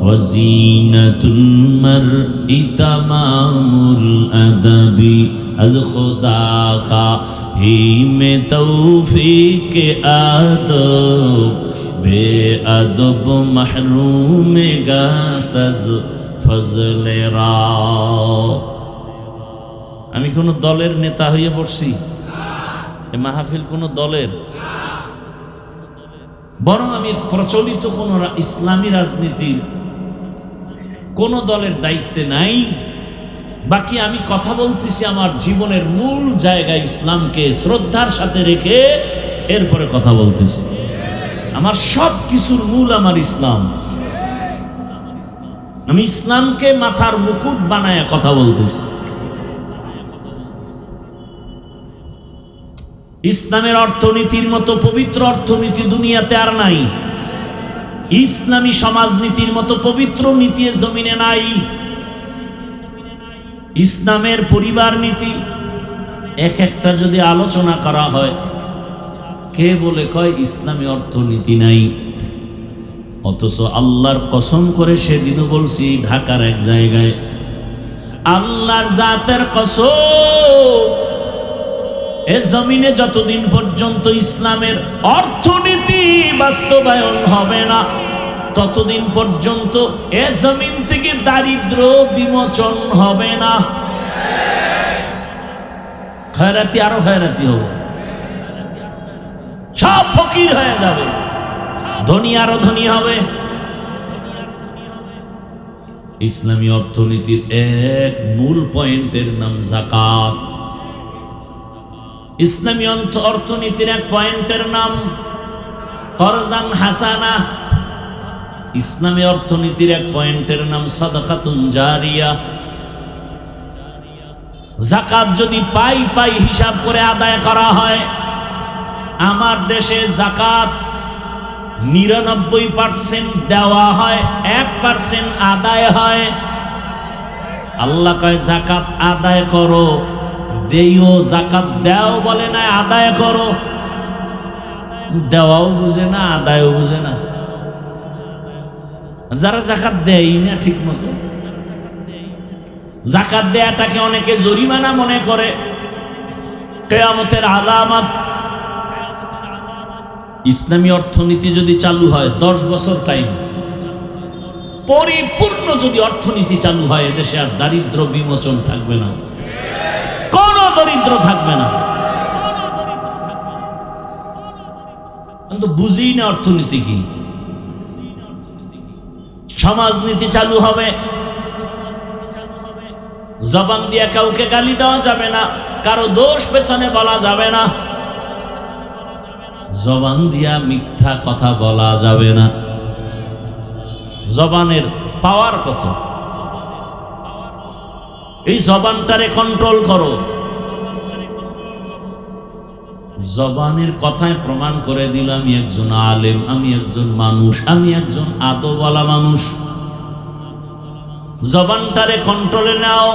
ওয়া যিনাতুল মারই তামামুল আদাবি আজ খুদা খাহি মে তৌফিক আদব বেআদব মাহরুম গাশত আজ ফজলে রা। আমি কোন দলের নেতা হয়ে পড়ছি? এ মাহফিল কোন দলের? বরং আমি প্রচলিত কোন ইসলামী রাজনীতির কোন দলের দায়িত্বে নাই। বাকি আমি কথা বলতেছি আমার জীবনের মূল জায়গায় ইসলামকে শ্রদ্ধার সাথে রেখে এরপরে কথা বলতেছি। আমার সব কিছুর মূল আমার ইসলাম। আমি ইসলামকে মাথার মুকুট বানায় কথা বলতেছি। ইসলামের অর্থনীতির মতো পবিত্র অর্থনীতি দুনিয়াতে আর নাই। ইসলামী সমাজনীতির মতো পবিত্র নীতি জমিনে নাই। ইসলামের পরিবার নীতি এক একটা যদি আলোচনা করা হয়, কে বলে কয় ইসলামী অর্থনীতি নাই। অথচ আল্লাহর কসম করে সেদিনও বলছি ঢাকার এক জায়গায়, আল্লাহর জাতের কসম, এ জমিনে যতদিন পর্যন্ত ইসলামের অর্থনীতি বাস্তবায়ন হবে না, ততদিন পর্যন্ত এ জমিন থেকে দারিদ্র বিমোচন হবে না। খয়রাতি আরো খয়রাতি হবে, সব ফকির হয়ে যাবে, ধনী আরো ধনী হবে। ইসলামী অর্থনীতির এক মূল পয়েন্টের নাম যাকাত। ইসলামী অর্থনীতির এক পয়েন্টের নাম করজান হাসানা। ইসলামী অর্থনীতির এক পয়েন্টের নাম সাদাকাতুন জারিয়া। যাকাত যদি পাই পাই হিসাব করে আদায় করা হয়, আমার দেশে যাকাত 99% দেওয়া হয়, 1% আদায় হয়। আল্লাহ কয় যাকাত আদায় করো, দেইও। যাকাত দেও বলে না, আদায় করো। দেওয়াও বুঝে না, আদায়ও বুঝে না। যারা যাকাত দেয় না ঠিক মতো, যাকাত দেয়াটাকে অনেকে জরিমানা মনে করে, কিয়ামতের আলামত। ইসলামী অর্থনীতি যদি চালু হয় 10 বছর টাইম, পরিপূর্ণ যদি অর্থনীতি চালু হয়, এদেশে আর দারিদ্র বিমোচন থাকবে না, কোন দরিদ্র থাকবে না। কিন্তু বুঝি না অর্থনীতি কি। সমাজনীতি চালু হবে, জবান দিয়ে কাউকে গালি দেওয়া যাবে না, কারো দোষ পেছনে বলা যাবে না, জবান দিয়া মিথ্যা কথা বলা যাবে না। জবানের পাওয়ার কত! এই জবানটারে কন্ট্রোল করো। জবানের কথায় প্রমাণ করে দিল আমি একজন আলেম, আমি একজন মানুষ, আমি একজন আদবওয়ালা মানুষ। জবানটারে কন্ট্রোলে নাও।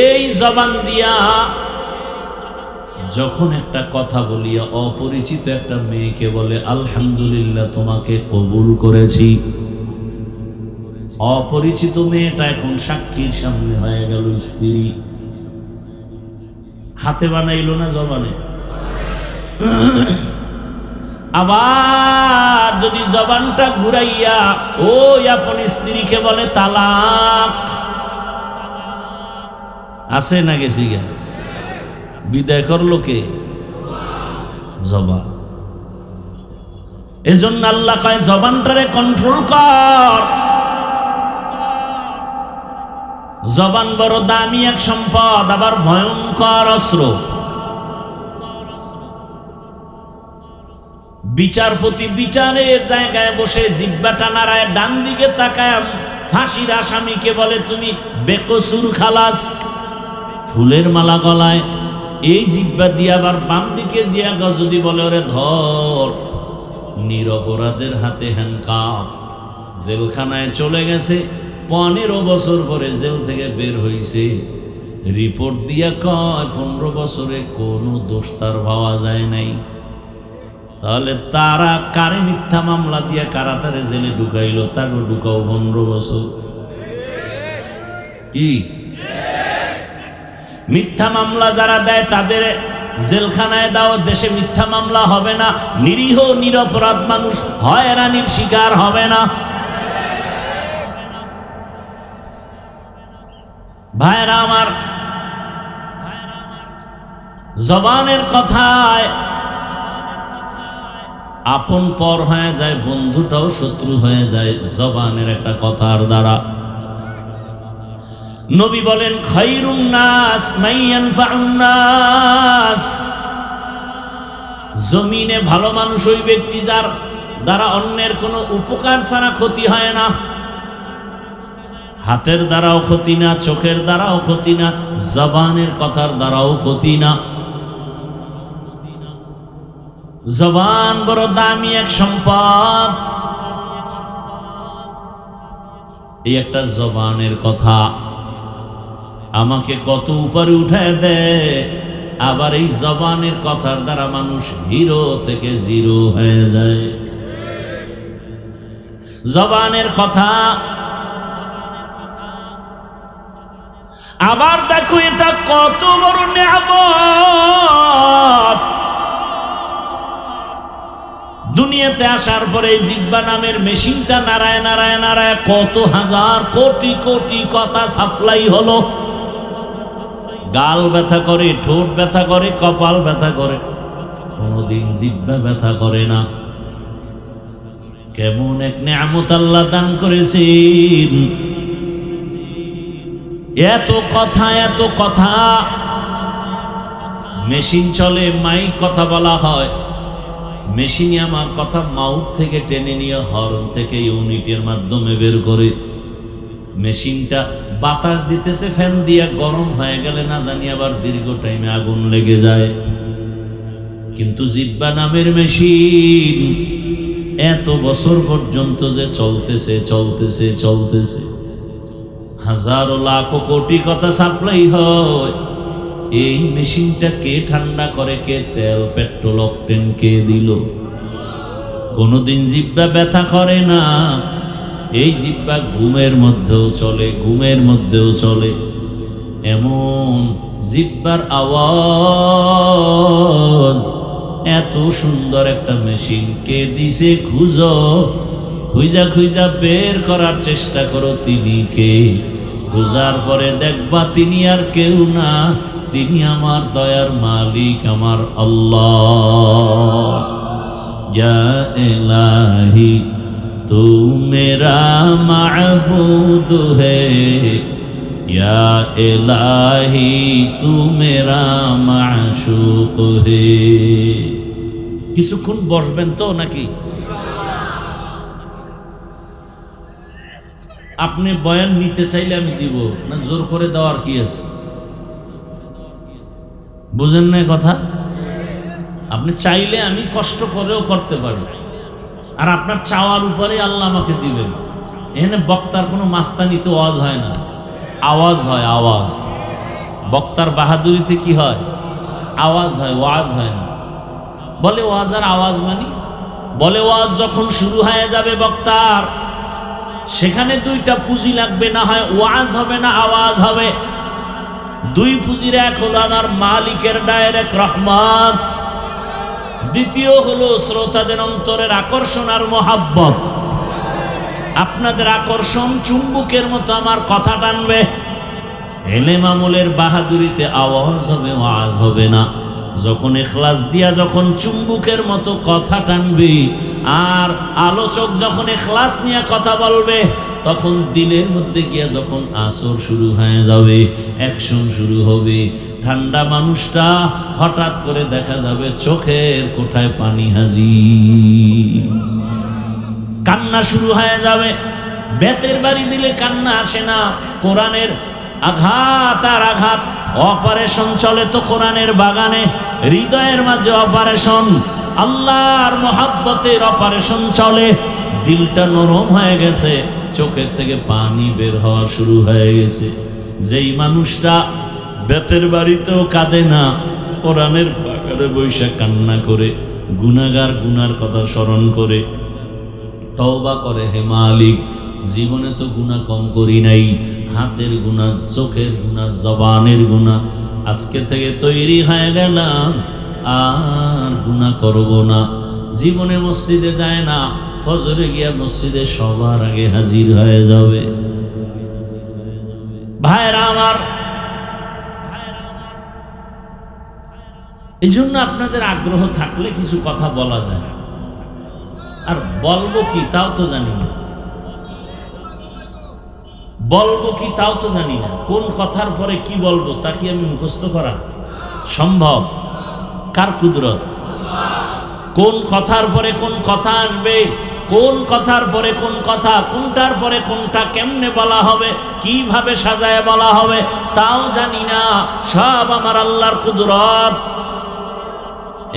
এই জবান দিয়া যখন একটা কথা বলিয়া অপরিচিত একটা মেয়েকে বলে আলহামদুলিল্লাহ তোমাকে কবুল করেছি, অপরিচিত মেয়েটা এখন সাক্ষীর সামনে হয়ে গেল স্ত্রী। হাতে বানাইল না জবানে। আবার যদি জবানটা ঘুরাইয়া ওই আপন স্ত্রীকে বলে তালাক, আছে না গেছি গা, বিদায় করলো কে? জবান। এজন্য আল্লাহ কয় জবানটারে কন্ট্রোল কর। জবান বড় দামি এক সম্পদ, আবার ভয়ঙ্কর অস্ত্র। বিচারপতি বিচারের জায়গায় বসে জিহ্বাটা নাড়ায় ডান দিকে তাকায় ফাঁসির আসামিকে বলে তুমি বেকসুর খালাস, ফুলের মালা গলায়। এই জিহ্বা দিয়ে আবার বাম দিকে জিয়া যদি বলে ওরে ধর, নিরপরাধের হাতে হ্যান্ডকাপ, জেলখানায় চলে গেছে, 15 বছর পরে জেল থেকে বের হইছে, রিপোর্ট দিয়া কয় 15 বছরে কোনো দোষ তার পাওয়া যায় নাই। তাহলে তারা কারে মিথ্যা মামলা দিয়া কারা তারে জেলে ঢুকাইলো? তাকে ঢুকাও 15 বছর। কি মিথ্যা মামলা যারা দেয় তাদের জেলখানায় দাও, দেশে মিথ্যা মামলা হবে না, নিরীহ নিরপরাধ মানুষ হয়রানির শিকার হবে না। ভাইরা আমার, জবানের কথায় আপন পর হয়ে যায়, বন্ধুটাও শত্রু হয়ে যায় জবানের একটা কথার দ্বারা। নবী বলেন খায়রুন নাস মান ইয়ানফাউন নাস, জমিনে ভালো মানুষ ওই ব্যক্তি যার দ্বারা অন্যের কোনো উপকার ছাড়া ক্ষতি হয় না। হাতের দ্বারাও ক্ষতি না, চোখের দ্বারাও ক্ষতি না, জবানের কথার দ্বারাও ক্ষতি না। জবান বড় দামি এক সম্পদ। এই একটা জবানের কথা আমাকে কত উপরে উঠায় দেয়, আবার এই জবানের কথার দ্বারা মানুষ হিরো থেকে জিরো হয়ে যায়। জবানের কথা। আবার দেখো এটা কত বড় নেয়ামত। দুনিয়াতে আসার পরে জিহ্বা নামের মেশিনটা নাড়ায় নাড়ায় নাড়ায় কত হাজার কোটি কোটি কথা সাপ্লাই হলো। গাল ব্যথা করে, ঠোঁট ব্যথা করে, কপাল ব্যথা করে, কোনদিন জিহ্বা ব্যথা করে না। কেমন এক নেয়ামত আল্লাহ দান করেছেন। এত কথা, এত কথা। মেশিন চলে, মাইক কথা বলা হয়, মেশিনে আমার কথা মাউথ থেকে টেনে নিয়ে হর্ন থেকে ইউনিটের মাধ্যমে বের করে। মেশিনটা বাতাস দিতেছে, ফ্যান দিয়ে গরম হয়ে গেলে না জানি আবার দীর্ঘ টাইমে আগুন লেগে যায়। কিন্তু জিহ্বা নামের মেশিন এত বছর পর্যন্ত যে চলতেছে চলতেছে চলতেছে, হাজারো লাখো কোটি কথা সাপ্লাই হয়। এই মেশিনটা কে ঠান্ডা করে, কে তেল পেট্রোল অকটেন কে দিল? কোনদিন জিহ্বা ব্যথা করে না। এই জিহ্বা ঘুমের মধ্যেও চলে, ঘুমের মধ্যেও চলে। এমন জিহ্বার আওয়াজ, এত সুন্দর একটা মেশিন কে দিছে খুঁজো, খুঁজা খুঁজা বের করার চেষ্টা করো তিনি কে। খোঁজার পরে দেখবা তিনি আর কেউ না, তিনি আমার দয়ার মালিক, আমার আল্লাহ। ইয়া ইলাহি তু মেরা মাবুদ হে, ইয়া ইলাহি তু মেরা মাশুক হে। কিছুক্ষণ বসবেন তো নাকি? আপনি বয়ান নিতে চাইলে আমি দিব না, জোর করে দেওয়ার কি আছে? বুঝেন না কথা? আপনি চাইলে আমি কষ্ট করেও করতে পারি, আর আপনার চাওয়ার উপরে আল্লাহ আমাকে দিবেন। এখানে বক্তার কোনো মাস্তানিতে ওয়াজ হয় না, আওয়াজ হয়, আওয়াজ। বক্তার বাহাদুরিতে কি হয়? আওয়াজ হয়, ওয়াজ হয় না। বলে ওয়াজ আর আওয়াজ মানি? বলে ওয়াজ যখন শুরু হয়ে যাবে বক্তার, সেখানে দুইটা পুঁজি লাগবে, না হয় ওয়াজ হবে না আওয়াজ হবে। দুই পুঁজির এক হলো আমার মালিকের ডাইরেক্ট রহমত, দ্বিতীয় হলো শ্রোতাদের অন্তরের আকর্ষণ আর মোহাব্বত। আপনাদের আকর্ষণ চুম্বকের মতো আমার কথা টানবে। এলেম আমলের বাহাদুরিতে আওয়াজ হবে, ওয়াজ হবে না। যখন ইখলাস দিয়া যখন চুম্বকের মতো কথা টানবে, আর আলোচক যখন ইখলাস নিয়ে কথা বলবে, তখন দিলের মধ্যে গিয়া যখন আসর শুরু হয়ে যাবে, অ্যাকশন শুরু হবে। ঠান্ডা মানুষটা হঠাৎ করে দেখা যাবে চোখের কোঠায় পানি হাজির, কান্না শুরু হয়ে যাবে। বেতের বাড়ি দিলে কান্না আসে না, কোরআনের আঘাত আর আঘাত। অপারেশন চলে তো কোরআনের বাগানে, হৃদয়ের মাঝে অপারেশন, আল্লাহর মোহাব্বতের অপারেশন চলে। দিলটা নরম হয়ে গেছে, চোখের থেকে পানি বের হওয়া শুরু হয়ে গেছে। যেই মানুষটা বেতের বাড়িতেও কাঁদে না, কোরআনের বাগানে বৈশা কান্না করে, গুনাহগার গুনার কথা স্মরণ করে তওবা করে, হে মালিক জীবনে তো গুনাহ কম করি নাই, হাতের গুনাহ, চোখের গুনাহ, জবানের গুনাহ, আজকে থেকে তৈরি হয়ে গেলাম আর গুনাহ করব না। জীবনে মসজিদে যায় না, ফজরে গিয়া মসজিদে সবার আগে হাজির হয়ে যাবে। ভাইরা আমার, এই জন্য আপনাদের আগ্রহ থাকলে কিছু কথা বলা যায়, আর বলবো কি তাও তো জানি না, বলবো কি তাও তো জানি না। কোন কথার পরে কি বলবো তা কি আমি মুখস্থ করা সম্ভব? কার কুদরত? কোন কথার পরে কোন কথা আসবে, কোন কথার পরে কোন কথা, কোনটার পরে কোনটা কেমনে বলা হবে, কিভাবে সাজায় বলা হবে তাও জানি না। সব আমার আল্লাহর কুদরত।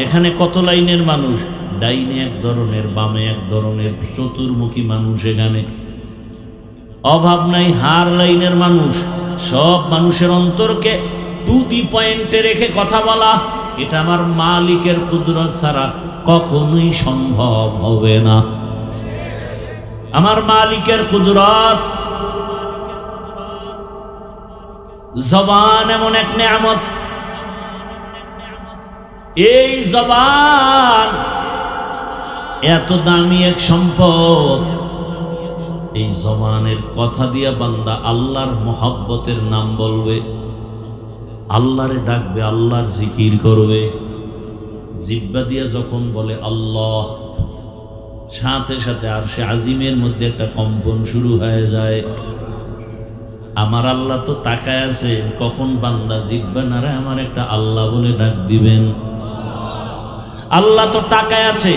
এখানে কত লাইনের মানুষ, ডাইনে এক ধরনের, বামে এক ধরনের, চতুর্মুখী মানুষ। এখানে অভাব নাই, হার লাইনের মানুষ। সব মানুষের অন্তরকে টু দি পয়েন্টে রেখে কথা বলা, এটা আমার মালিকের কুদরত ছাড়া কখনোই সম্ভব হবে না। আমার মালিকের কুদরত। জবান এমন এক নেয়ামত, এই জবান এত দামি এক সম্পদ। এই জবানের কথা দিয়া বান্দা আল্লাহর মোহাব্বতের নাম বলবে, আল্লাহরে ডাকবে, আল্লাহর জিকির করবে। জিহ্বা দিয়া যখন বলে আল্লাহ, সাথে সাথে আরশে আজিমের মধ্যে একটা কম্পন শুরু হয়ে যায়। আমার আল্লাহ তো তাকায় আছে কখন বান্দা জিহ্বা নাড়ে আমার একটা আল্লাহ বলে ডাক দিবেন। আল্লাহ তো তাকায় আছে,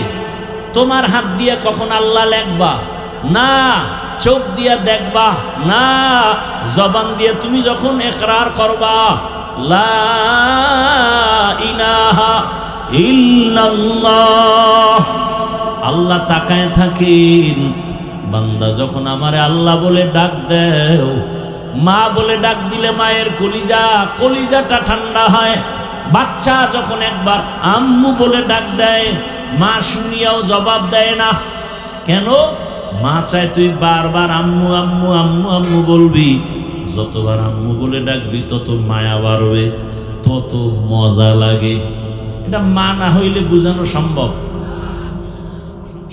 তোমার হাত দিয়ে কখন আল্লাহ লেখবা না, চোখ দিয়ে দেখবা না, জবান দিয়ে তুমি যখন ইকরার করবা লা ইলাহা ইল্লাল্লাহ, আল্লাহ তাকায় থাকেন। বান্দা যখন আমারে আল্লাহ বলে ডাক দেও, মা বলে ডাক দিলে মায়ের কলিজাটা ঠান্ডা হয়। বাচ্চা যখন একবার আম্মু বলে ডাক দেয়, মা শুনিয়াও জবাব দেয় না। কেন? মা চায় তুই বারবার আম্মু আম্মু আম্মু আম্মু বলবি। যতবার আম্মু বলে ডাকবি তত মায়া বাড়বে, তত মজা লাগে। এটা মা না হইলে বোঝানো সম্ভব।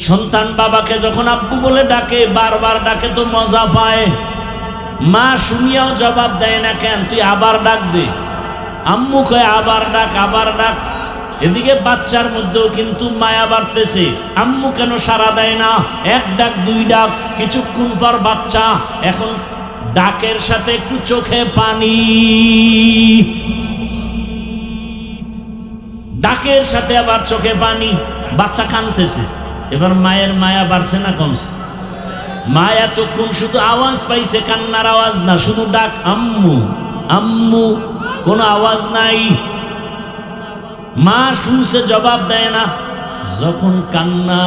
সন্তান বাবাকে যখন আব্বু বলে ডাকে, বারবার ডাকে তো মজা পায়। মা শুনিয়াও জবাব দেয় না, কেন? তুই আবার ডাক দে। আম্মু কয় আবার ডাক, আবার ডাক। এদিকে বাচ্চার মধ্যেও কিন্তু মায়া বাড়তেছে, আম্মু কেন সাড়া দেয় না? এক ডাক, দুই ডাক, কিছুক্ষণ পর বাচ্চা এখন ডাকের সাথে একটু চোখে পানি, ডাকের সাথে আবার চোখে পানি, বাচ্চা কাঁদতেছে। এবার মায়ের মায়া বাড়ছে না কমছে? মা এতক্ষণ শুধু আওয়াজ পাইছে, কান্নার আওয়াজ না, শুধু ডাক আম্মু আম্মু, কোনো আওয়াজ নাই। মা শুনছে, জবাব দেয় না। যখন কান্না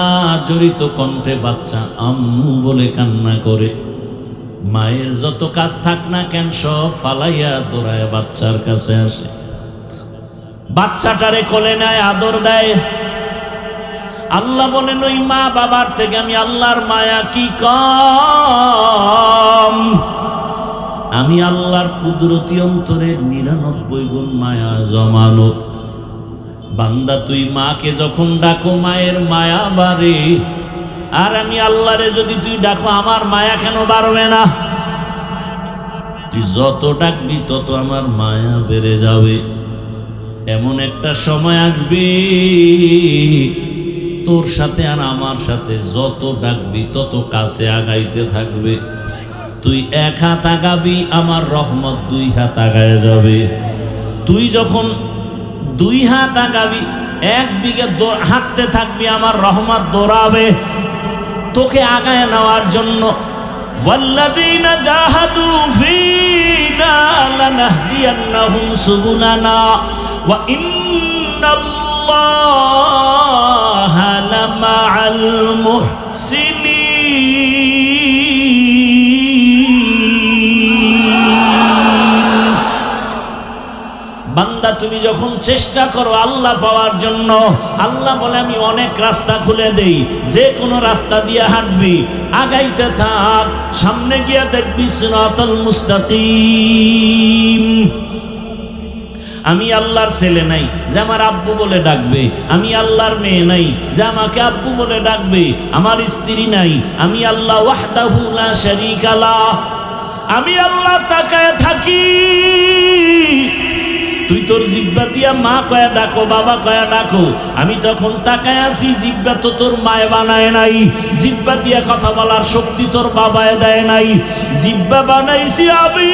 জড়িত কণ্ঠে বাচ্চা আম্মু বলে কান্না করে, মায়ের যত কাজ থাক না কেন সব ফালাইয়া দৌড়ায় বাচ্চার কাছে আসে, বাচ্চাটারে কোলে নেয়, আদর দেয়। আল্লাহ বলেন ওই মা বাবার থেকে আমি আল্লাহর মায়া কি কম? আমি আল্লাহর কুদরতি অন্তরের 99 গুণ মায়া জমানো। বান্দা তুই মাকে যখন ডাকো মায়ের মায়া বাড়ে, আর আমি আল্লাহরে যদি তুই ডাকো আমার মায়া কেন বাড়বে না? তুই যত ডাকবি তত আমার মায়া বেড়ে যাবে। এমন একটা সময় আসবে তোর সাথে আর আমার সাথে যত ডাকবি তত কাছে আগাইতে থাকবে। তুই 1 হাত আগাবি, আমার রহমত 2 হাত আগায় যাবে। তুই যখন 2 হাত আগাবি, 1 বিঘা হাঁটতে থাকবি, আমার রহমত দৌড়াবে তোকে আগায় নেওয়ার জন্য। ওয়াল্লাযীনা জাহাদু ফীনা লানাহদিয়ান্নাহুম সুবুলানা ওয়া ইন্নাল্লাহা লামাআল মুহসিনিন। বান্দা তুমি যখন চেষ্টা করো আল্লাহ পাওয়ার জন্য, আল্লাহ বলে আমি অনেক রাস্তা খুলে দেই, যে কোনো রাস্তা দিয়ে হাঁটবি, আগাইতে থাক, সামনে গিয়ে দেখবি সিরাতাল মুস্তাকিম। আমি আল্লাহর ছেলে নাই যে আমার আব্বু বলে ডাকবে, আমি আল্লাহর মেয়ে নাই যে আমাকে আব্বু বলে ডাকবে, আমার স্ত্রী নাই, আমি আল্লাহ ওয়াহদাহু লা শারীকা লাহ। আমি আল্লাহ তাকায় থাকি, তুই তোর জিহ্বা দিয়া মা কয়া ডাকো, বাবা কয়া ডাকো, আমি তখন তাকায় আছি। জিহ্বা তো তোর মায় বানায় নাই, জিহ্বা দিয়া কথা বলার শক্তি তোর বাবায় দেয় নাই, জিহ্বা বানাইছি আমি,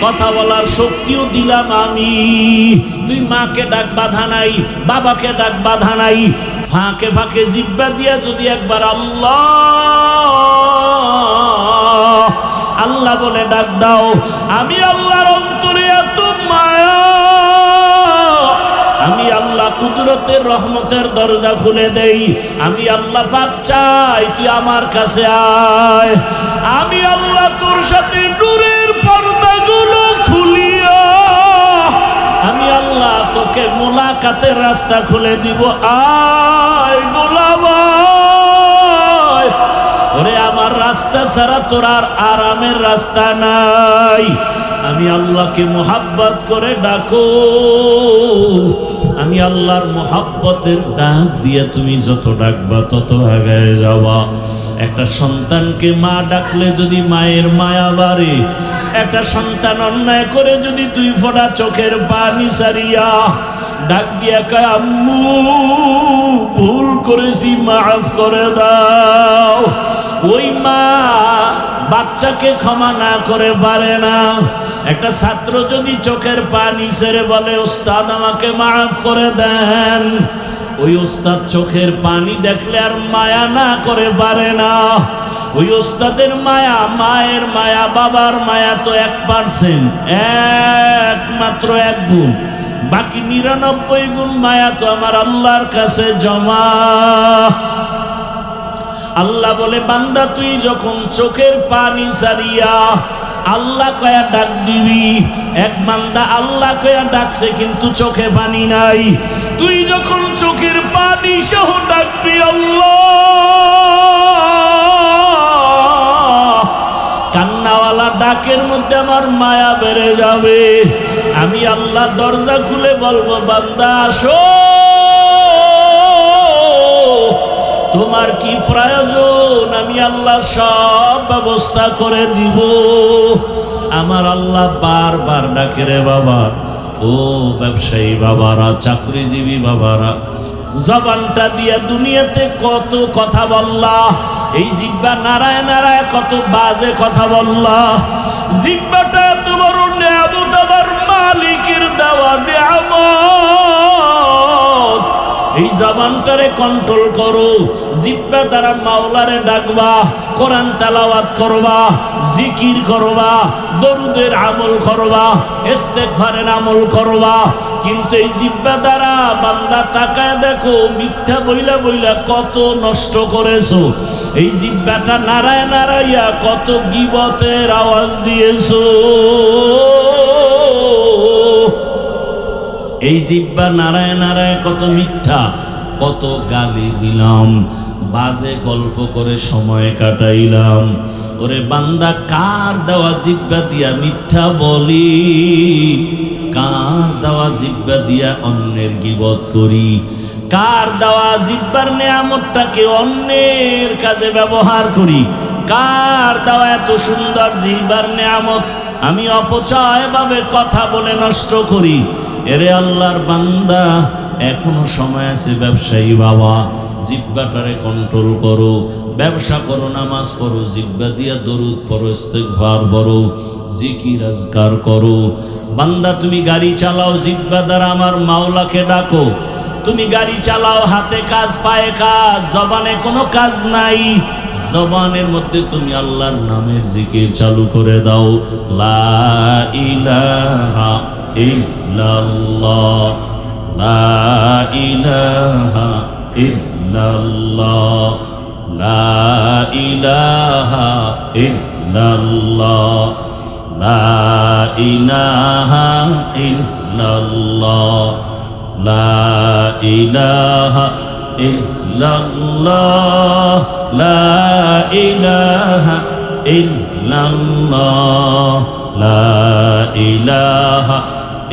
কথা বলার শক্তিও দিলাম আমি। তুই মাকে ডাক, বাধা নাই, বাবাকে ডাক, বাধা নাই, ফাঁকে ফাঁকে জিহ্বা দিয়া যদি একবার আল্লাহ আল্লাহ বলে ডাক দাও, আমি আল্লাহর অন্তরে এত মায়া, আমি আল্লাহ কুদরতের রহমতের দরজা খুলে দেই। আমি আল্লাহ পাক চাই তুই আমার কাছে আয়, আমি আল্লাহ তোর সাথে নূরের পর্দাগুলো খুলিয়া আমি আল্লাহ তোকে মুলাকাতের রাস্তা খুলে দিব। আয় গোলাম আয়, ওরে আমার রাস্তা ছাড়া তোর আর আরামের রাস্তা নাই। আমি আল্লাহকে মোহাব্বত করে ডাকো, আমি আল্লাহর মোহাব্বতের ডাক দিয়ে তুমি যত ডাকবা তত আগায় যাওয়া। একটা সন্তানকে মা ডাকলে যদি মায়ের মায়া বাড়ে, একটা সন্তান অন্যায় করে যদি 2 ফোঁটা চোখের পানি সারিয়া ডাক দিয়া কয় আম্মু ভুল করেছি মাফ করে দাও, ওই মা বাচ্চাকে ক্ষমা না করে পারে না। একটা ছাত্র যদি চোখের পানি ছেড়ে বলে ওস্তাদ আমাকে মাফ করে দেন, ওই ওস্তাদ চোখের পানি দেখলে আর মায়া না করে পারে না। ওই ওস্তাদের মায়া, মায়ের মায়া, বাবার মায়া তো 1%, একমাত্র 1 গুণ, বাকি 99 গুণ মায়া তো আমার আল্লাহর কাছে জমা। আল্লাহ বলে বান্দা তুই যখন চোখের পানি সারিয়া আল্লাহ কয়া ডাক দিবি, এক বান্দা আল্লাহ কয়া ডাকছে কিন্তু চোখে পানি নাই, তুই যখন চোখের পানি সহ ডাকবি আল্লাহ, কান্নাওয়ালা ডাকের মধ্যে আমার মায়া বেড়ে যাবে। আমি আল্লাহ দরজা খুলে বলবো বান্দা আসো, তোমার কি প্রয়োজন, আমি আল্লাহ সব ব্যবস্থা করে দিব। আমার আল্লাহ বারবার ডাকে রে বাবা, ও ব্যবসায়ী বাবারা, চাকরিজীবী বাবারা, জবানটা দিয়া দুনিয়াতে কত কথা বললা, এই জিহ্বা নাড়ায় নাড়ায় কত বাজে কথা বললা। জিহ্বাটা এত বড় নেয়ামত, আমার মালিকের দেওয়া নেয়ামত। এই জবানটারে কন্ট্রোল করো। জিহ্বা দ্বারা মাওলারে ডাকবা, কোরআন তেলাওয়াত করবা, জিকির করবা, দরুদের আমল করবা, ইস্তেগফারের আমল করবা। কিন্তু এই জিহ্বা দ্বারা বান্দা তাকায় দেখো, মিথ্যা বইলা বইলা কত নষ্ট করেছো। এই জিহ্বাটা নাড়ায় নাড়াইয়া কত গীবতের আওয়াজ দিয়েছো। এই জিহ্বা নাড়ায় নাড়ায় কত মিথ্যা, কত গালি দিলাম, বাজে গল্প করে সময় কাটাইলাম। ওরে বান্দা, কার দেওয়া জিহ্বা দিয়া মিথ্যা বলি, কার দেওয়া জিহ্বা দিয়া অন্যের গীবত করি, কার দেওয়া জিহ্বার নেয়ামতটাকে অন্যের কাজে ব্যবহার করি, কার দেওয়া এত সুন্দর জিহ্বার নেয়ামত আমি অপচয় ভাবে কথা বলে নষ্ট করি। এরে আল্লাহর বান্দা, এখনো সময় আছে। ব্যবসায়ী বাবা, জিহ্বাটারে কন্ট্রোল করো, ব্যবসা করো, নামাজ পড়ো, জিহ্বা দিয়া দরুদ পড়ো, ইস্তেগফার পড়ো, জিকির আজকার করো। বান্দা, তুমি গাড়ি চালাও, জিহ্বা দ্বারা আমার মাওলাকে ডাকো। তুমি গাড়ি চালাও, হাতে কাজ, পায়ে কাজ, জবানে কোনো কাজ নাই। জবানের মধ্যে তুমি আল্লাহর নামের জিকির চালু করে দাও। লা ইলাহা ইল্লাল্লাহ, লা ইলাহা ইল্লাল্লাহ, লা ইলাহা ইল্লাল্লাহ, লা ইলাহা ইল্লাল্লাহ, লা ইলাহা ইল্লাল্লাহ, লা ইলাহা ইল্লাল্লাহ, লা ইলাহা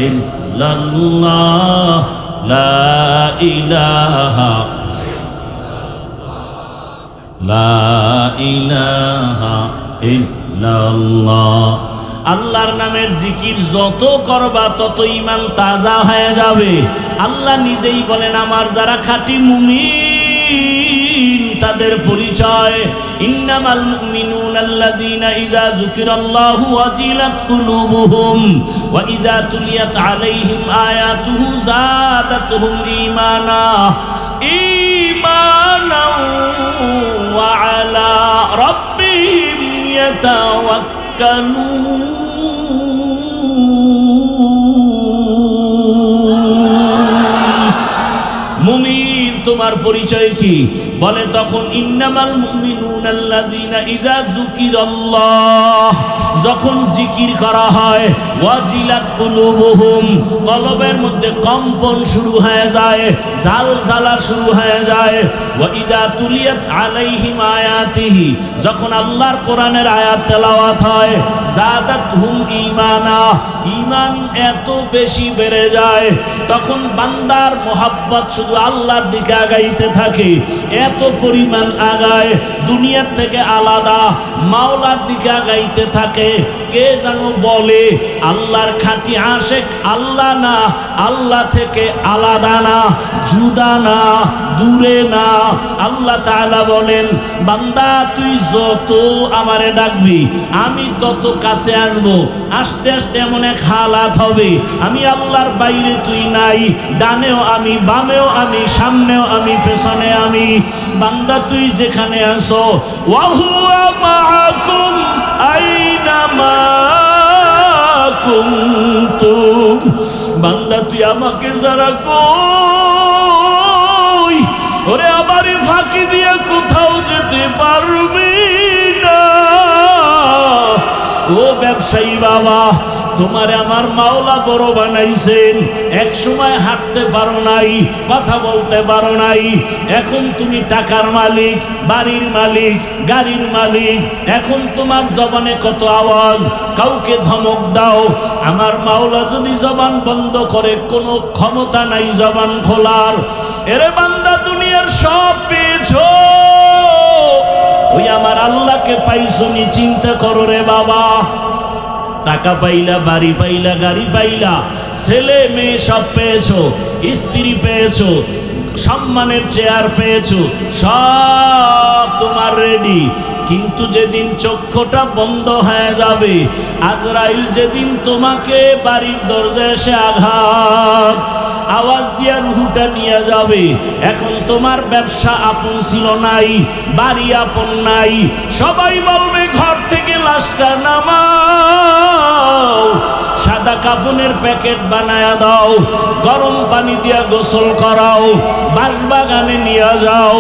ইল্লাল্লাহ, লা ইলাহা, লা ইলাহা ইল্লাল্লাহ। আল্লাহর নামের জিকির যত করবা তত ঈমান তাজা হয়ে যাবে। আল্লাহ নিজেই বলেন, আমার যারা খাঁটি মুমিন তাদের পরিচয়, ইন্নামাল মুমিনুনা আল্লাযীনা ইযা যুকিরাল্লাহু ওয়াজিলাত কুলুবুহুম ওয়া ইযা তুলিয়াত আলাইহিম আয়াতুহু যাদাতুহুম ঈমানা ঈমানাও ওয়া আলা রাব্বিহিম ইয়াতাওয়াক্কালুন। মুমিন তোমার পরিচয় কি? বলে তখন ইন্নামাল মুমিনুনা আল্লাযীনা ইযা যুকিরাল্লাহ, যখন জিকির করা হয়, ওয়াজিলাত কুলুবুহুম, কলবের মধ্যে কম্পন শুরু হয়ে যায়, জালজালা শুরু হয়ে যায়। ওয়া ইযা তুলিয়াত আলাইহিম আয়াতিহি, যখন আল্লাহর কোরআনের আয়াত তেলাওয়াত হয়, যাদাতহুম ঈমানা, ঈমান এত বেশি বেড়ে যায়। তখন বান্দার মোহাব্বত শুধু আল্লাহর দিকে আগাইতে থাকে, এত পরিমাণ আগায়, দুনিয়ার থেকে আলাদা মাওলার দিকে আগাইতে থাকে। কে যেন বলে, আল্লাহর খাঁটি আশেক আল্লাহ না, আল্লাহ থেকে আলাদা না, জুদা না, দূরে না। আল্লাহ তাআলা বলেন, বান্দা তুই যত আমারে ডাকবি আমি তত কাছে আসব। আস্তে আস্তে এমন এক হালাত হবে, আমি আল্লাহর বাইরে তুই নাই, ডানেও আমি, বামেও আমি, সামনেও আমি, পেছনে আমি। বান্দা তুই যেখানে আসো, ওয়া হুয়া মাআকুম আইনামা কুনতুম, বান্দা তুই আমাকে যারা কই, ওরে আমারে ফাঁকি দিয়ে কোথাও যেতে পারবি না। ও ব্যবসায়ী বাবা, তোমারে আমার মাওলা বড় বানাইছেন। এক সময় হাঁটতে পারো নাই, কথা বলতে পারো নাই, এখন তুমি টাকার মালিক, বাড়ির মালিক, গাড়ির মালিক। এখন তোমার জবানে কত আওয়াজ, কাউকে ধমক দাও। আমার মাওলা যদি জবান বন্ধ করে, কোনো ক্ষমতা নাই জবান খোলার। এরে বান্দা, দুনিয়ার সব পেয়েছো, ওই আমার আল্লাহকে পাইছো নি? চিন্তা করো রে বাবা। টাকা পাইলা, বাড়ি পাইলা, গাড়ি পাইলা, ছেলে মেয়ে সব পেয়েছো, স্ত্রী পেয়েছো, সম্মানের চেয়ার পেয়েছো, সব তোমার রেডি। কিন্তু যেদিন চক্ষুটা বন্ধ হয়ে যাবে, আজরাইল যেদিন তোমাকে বাড়ির দরজায় এসে আঘাত আওয়াজ দিয়া রুহুটা নিয়ে যাবে, এখন তোমার ব্যবসা আপন ছিল নাই, বাড়ি আপন নাই, সবাই বলবে ঘর থেকে লাশটা নামাও, সাদা কাপনের প্যাকেট বানায়া দাও, গরম পানি দিয়া গোসল করাও, বাঁশবাগানে নিয়ে যাও।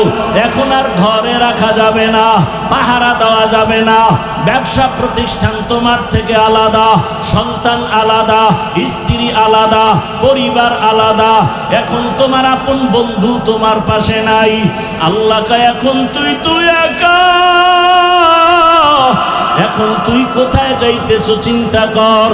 এখন আর ঘরে রাখা যাবে না, পাহারা দেওয়া যাবে না, ব্যবসা প্রতিষ্ঠান তোমার থেকে আলাদা, সন্তান আলাদা, স্ত্রী আলাদা, পরিবার আলাদা। এখন তোমার আপন বন্ধু তোমার পাশে নাই। আল্লাহ কয় এখন তুই একা, এখন তুই কোথায় যাইতেছো চিন্তা কর।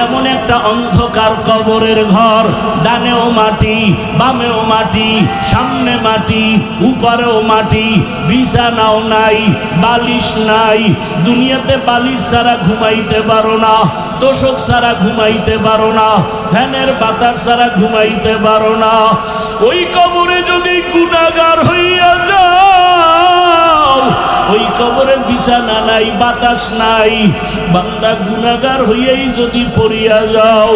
এমন একটা অন্ধকার কবরের ঘর, ডানেও মাটি, বামেও মাটি, সামনে মাটি, উপরেও মাটি, বিছানাও নাই, বালিশ নাই। দুনিয়াতে বালিশ ছাড়া ঘুমাইতে পারো না, তোষক ছাড়া ঘুমাইতে পারো না, ফ্যানের বাতাস ছাড়া ঘুমাইতে পারো না। ওই কবরে যদি গুনাহগার হইয়া যাও, ওই কবরে বিছানা নাই, বাতাস নাই, বান্দা গুনাহগার হইয়াই যদি পড়িয়া যাও,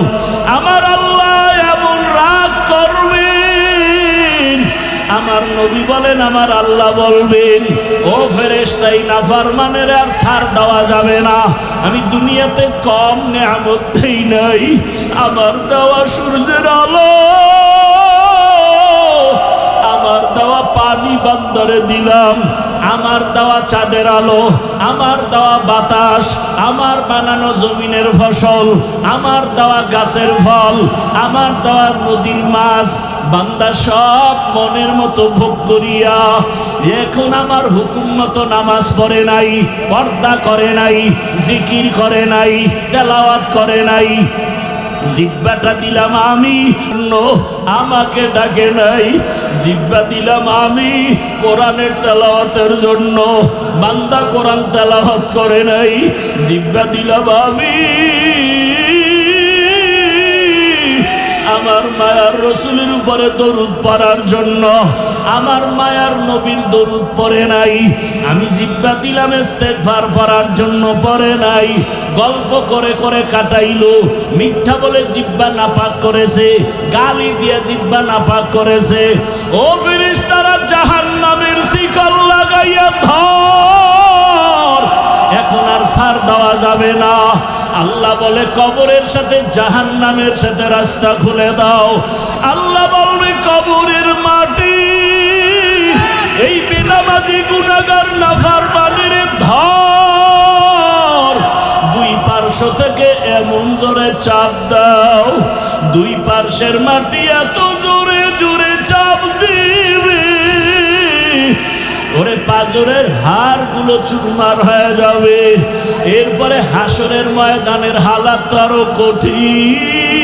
আমার আল্লাহ এমন রাগ করবেন। আমার নবী বলেন, আমার আল্লাহ বলবেন, ও ফেরেশতাই নাফরমানের আর ছাড় দেওয়া যাবে না। আমি দুনিয়াতে কম নেয়ামত দেই নাই, আমার দেওয়া সূর্যের আলো, আমার দেওয়া পানি বান্দরে দিলাম, আমার দেওয়া চাঁদের আলো, আমার দেওয়া বাতাস, আমার বানানো জমিনের ফসল, আমার দেওয়া গাছের ফল, আমার দেওয়া নদীর মাছ, বান্দা সব মনের মতো ভোগ করিয়া এখন আমার হুকুম মতো নামাজ পড়ে নাই, পর্দা করে নাই, জিকির করে নাই, তেলাওয়াত করে নাই। জিব্বাটা দিলাম আমি, আমাকে ডাকে নাই। জিব্বা দিলাম আমি কোরআনের তেলাওয়াতের জন্য, বান্দা কোরআন তেলাওয়াত করে নাই। জিব্বা দিলাম আমি আমার মায়ার রসুলের উপরে দরুদ পড়ার জন্য, আমার মায়ার নবীর দরুদ পড়ে নাই। আমি জিব্বা দিলাম ইস্তেগফার পড়ার জন্য, পড়ে নাই। গল্প করে করে কাটাইলো, মিথ্যা বলে জিব্বা নাপাক করেছে, গালি দিয়ে জিব্বা নাপাক করেছে। ও ফেরেশতারা জাহান্নামের শিকল লাগাইয়া ধর, এখন আর ছাড় দেওয়া যাবে না। আল্লাহ বলে কবরের সাথে জাহান্নামের সাথে রাস্তা খুলে দাও। আল্লাহ বলবে কবরের মাটি, এই বেনামাজি গুনাহগার নাফরমানের ধর, দুই পার্শ্ব থেকে এমন জোরে চাপ দাও, দুই পার্শ্বের মাটি এত জোরে জোরে চাপ দিবে, ওরে পাজরের হাড় গুলো চুরমার হয়ে যাবে। এরপরে হাসরের ময়দানের হালাত তো আরো কঠিন।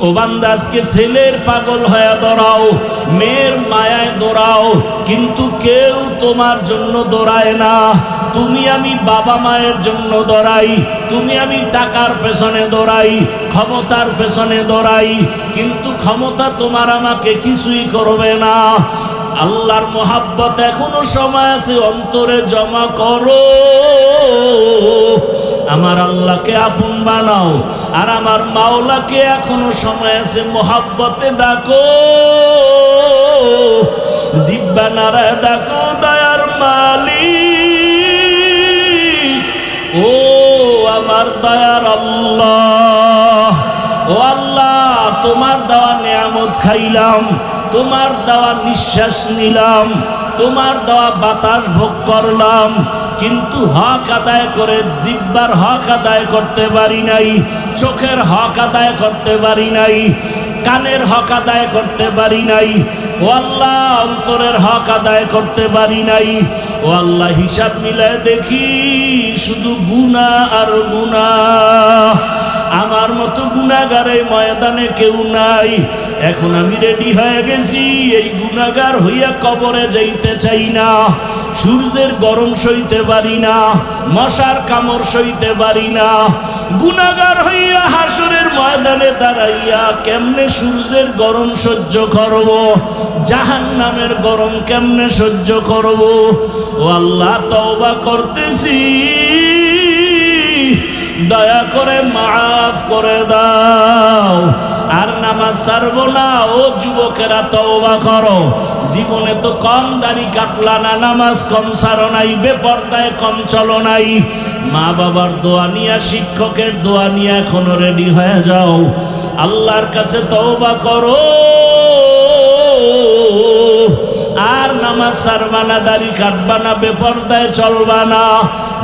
ও বান্দা, আজকে ছেলের পাগল হয়ে দৌড়াও, মেয়ের মায়ায় দৌড়াও, কিন্তু কেউ তোমার জন্য দৌড়ায় না। তুমি আমি বাবা মায়ের জন্য দৌড়াই, তুমি আমি টাকার পেছনে দৌড়াই, ক্ষমতার পেছনে দৌড়াই, কিন্তু ক্ষমতা তোমার আমাকে কিছুই করবে না। আল্লাহর মোহাব্বত এখনো সময় আছে, অন্তরে জমা করো, আমার আল্লাহকে আপন বানাও, আর আমার মাওলাকে এখনো সময় আছে, মোহাব্বতে ডাকো, জিব্বা নাড়ায় ডাকো, দয়ার মালিক, ও আমার দয়ার আল্লাহ, ও আল্লাহ, তোমার দেওয়া নিয়ামত খাইলাম, তোমার দেওয়া নিঃশ্বাস নিলাম, তোমার দেওয়া বাতাস ভোগ করলাম, কিন্তু হক আদায় করে জিব্বার হক আদায় করতে পারি নাই, চোখের হক আদায় করতে পারি নাই, কানের হক আদায় করতে পারি নাই, ও আল্লাহ অন্তরের হক আদায় করতে পারি নাই। ও আল্লাহ, হিসাব মিলায় দেখি শুধু গুনাহ আর গুনাহ। আমার মতো গুনাহগার এই ময়দানে কেউ নাই। এখন আমি রেডি হয়ে গেছি, এই গুনাহগার হইয়া কবরে যাইতে চাই না। সূর্যের গরম সইতে পারি না, মশার কামড় সইতে পারি না। গুনাহগার হইয়া হাসরের ময়দানে দাঁড়াইয়া কেমনে সূর্যের গরম সহ্য করব, জাহান্নামের গরম কেমনে সহ্য করব। ও আল্লাহ, তওবা করতেছি, দয়া করে মাফ করে দাও। আর নামাজ ছাড়বো না। ও যুবকেরা, তওবা করো। জীবনে তো কম দাড়ি কাটলা না, নামাজ কম ছাড়ো নাই, বেপরদায় কম চলো নাই। মা বাবার দোয়া নিয়া, শিক্ষকের দোয়া নিয়ে এখনো রেডি হয়ে যাও। আল্লাহর কাছে তওবা করো। আর নামাজ ছাড়বা না, দাড়ি কাটবা না, বেপরদায় চলবা না।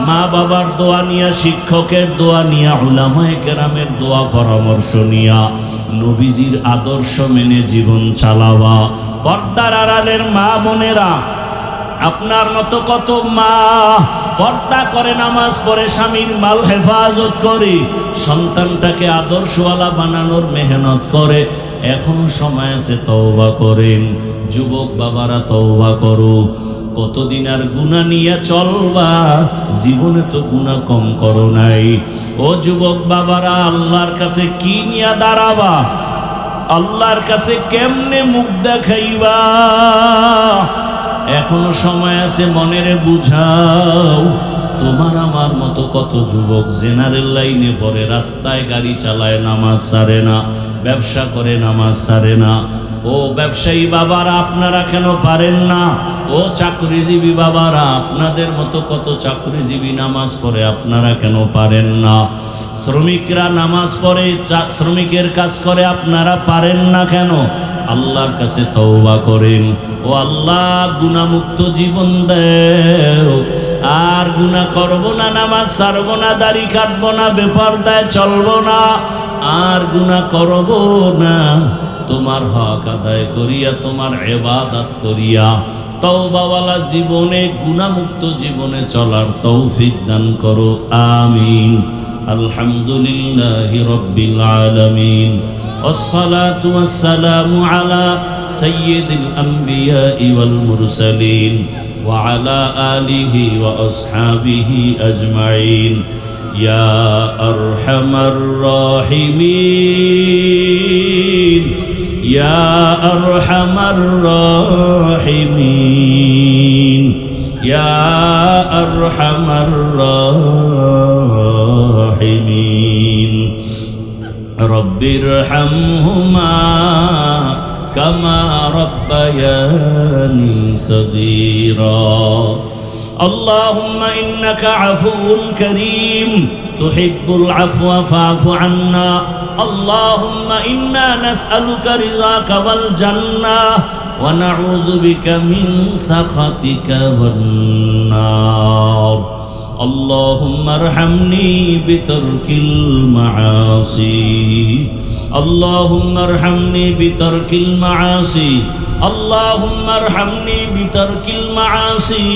মা বাবার দোয়া নিয়া, শিক্ষকের দোয়া নিয়া, উলামায়ে কেরামের দোয়া পরামর্শ নিয়া, নবীজির আদর্শ মেনে জীবন চালাবা। পর্দার আড়ালের মা বোনেরা, আপনার মতো কত মা পর্দা করে, নামাজ পড়ে, স্বামীর মাল হেফাজত করে, সন্তানটাকে আদর্শওয়ালা বানানোর মেহনত করে। এখনো সময় আছে, তওবা করেন। যুবক বাবারা, তওবা করো। কতদিন আর গুনাহ নিয়ে চলবা? জীবনে তো গুনাহ কম করো নাই। ও যুবক বাবারা, আল্লাহর কাছে কি নিয়ে দাঁড়াবা? আল্লাহর কাছে কেমনে মুখ দেখাইবা? এখনো সময় আছে, মনেরে বুঝাও। তোমার আমার মতো কত যুবক জেনারেল লাইনে পড়ে, রাস্তায় গাড়ি চালায়, নামাজ ছাড়ে না, ব্যবসা করে, নামাজ ছাড়ে না। ও ব্যবসায়ী বাবারা, আপনারা কেন পারেন না? ও চাকরিজীবী বাবারা, আপনাদের মতো কত চাকরিজীবী নামাজ পড়ে, আপনারা কেন পারেন না? শ্রমিকরা নামাজ পড়ে, শ্রমিকের কাজ করে, আপনারা পারেন না কেন? আল্লাহর কাছে তওবা করেন। ও আল্লাহ, গুনাহমুক্ত জীবন দেও। আর গুনাহ করব না, নামাজ ছাড়ব না, দাড়ি কাটব না, বেপরদায় চলব না, আর গুনাহ করব না। তোমার হক আদায় করিয়া, তোমার ইবাদত করিয়া, তওবাওয়ালা জীবনে, গুনাহমুক্ত জীবনে চলার তৌফিক দান করো। আমিন। আলহামদুলিল্লাহি রাব্বিল আলামিন। والصلاة والسلام على سيد الأنبياء والمرسلين وعلى آله وأصحابه أجمعين يا أرحم الراحمين يا أرحم الراحمين يا أرحم الراحمين رب ارحمهما كما ربياني صغيرا اللهم إنك عفو كريم تحب العفو فاعف عنا اللهم إنا نسألك رضاك والجنة ونعوذ بك من سخطك والنار اللهم ارحمني بترك المعاصي اللهم ارحمني بترك المعاصي اللهم ارحمني بترك المعاصي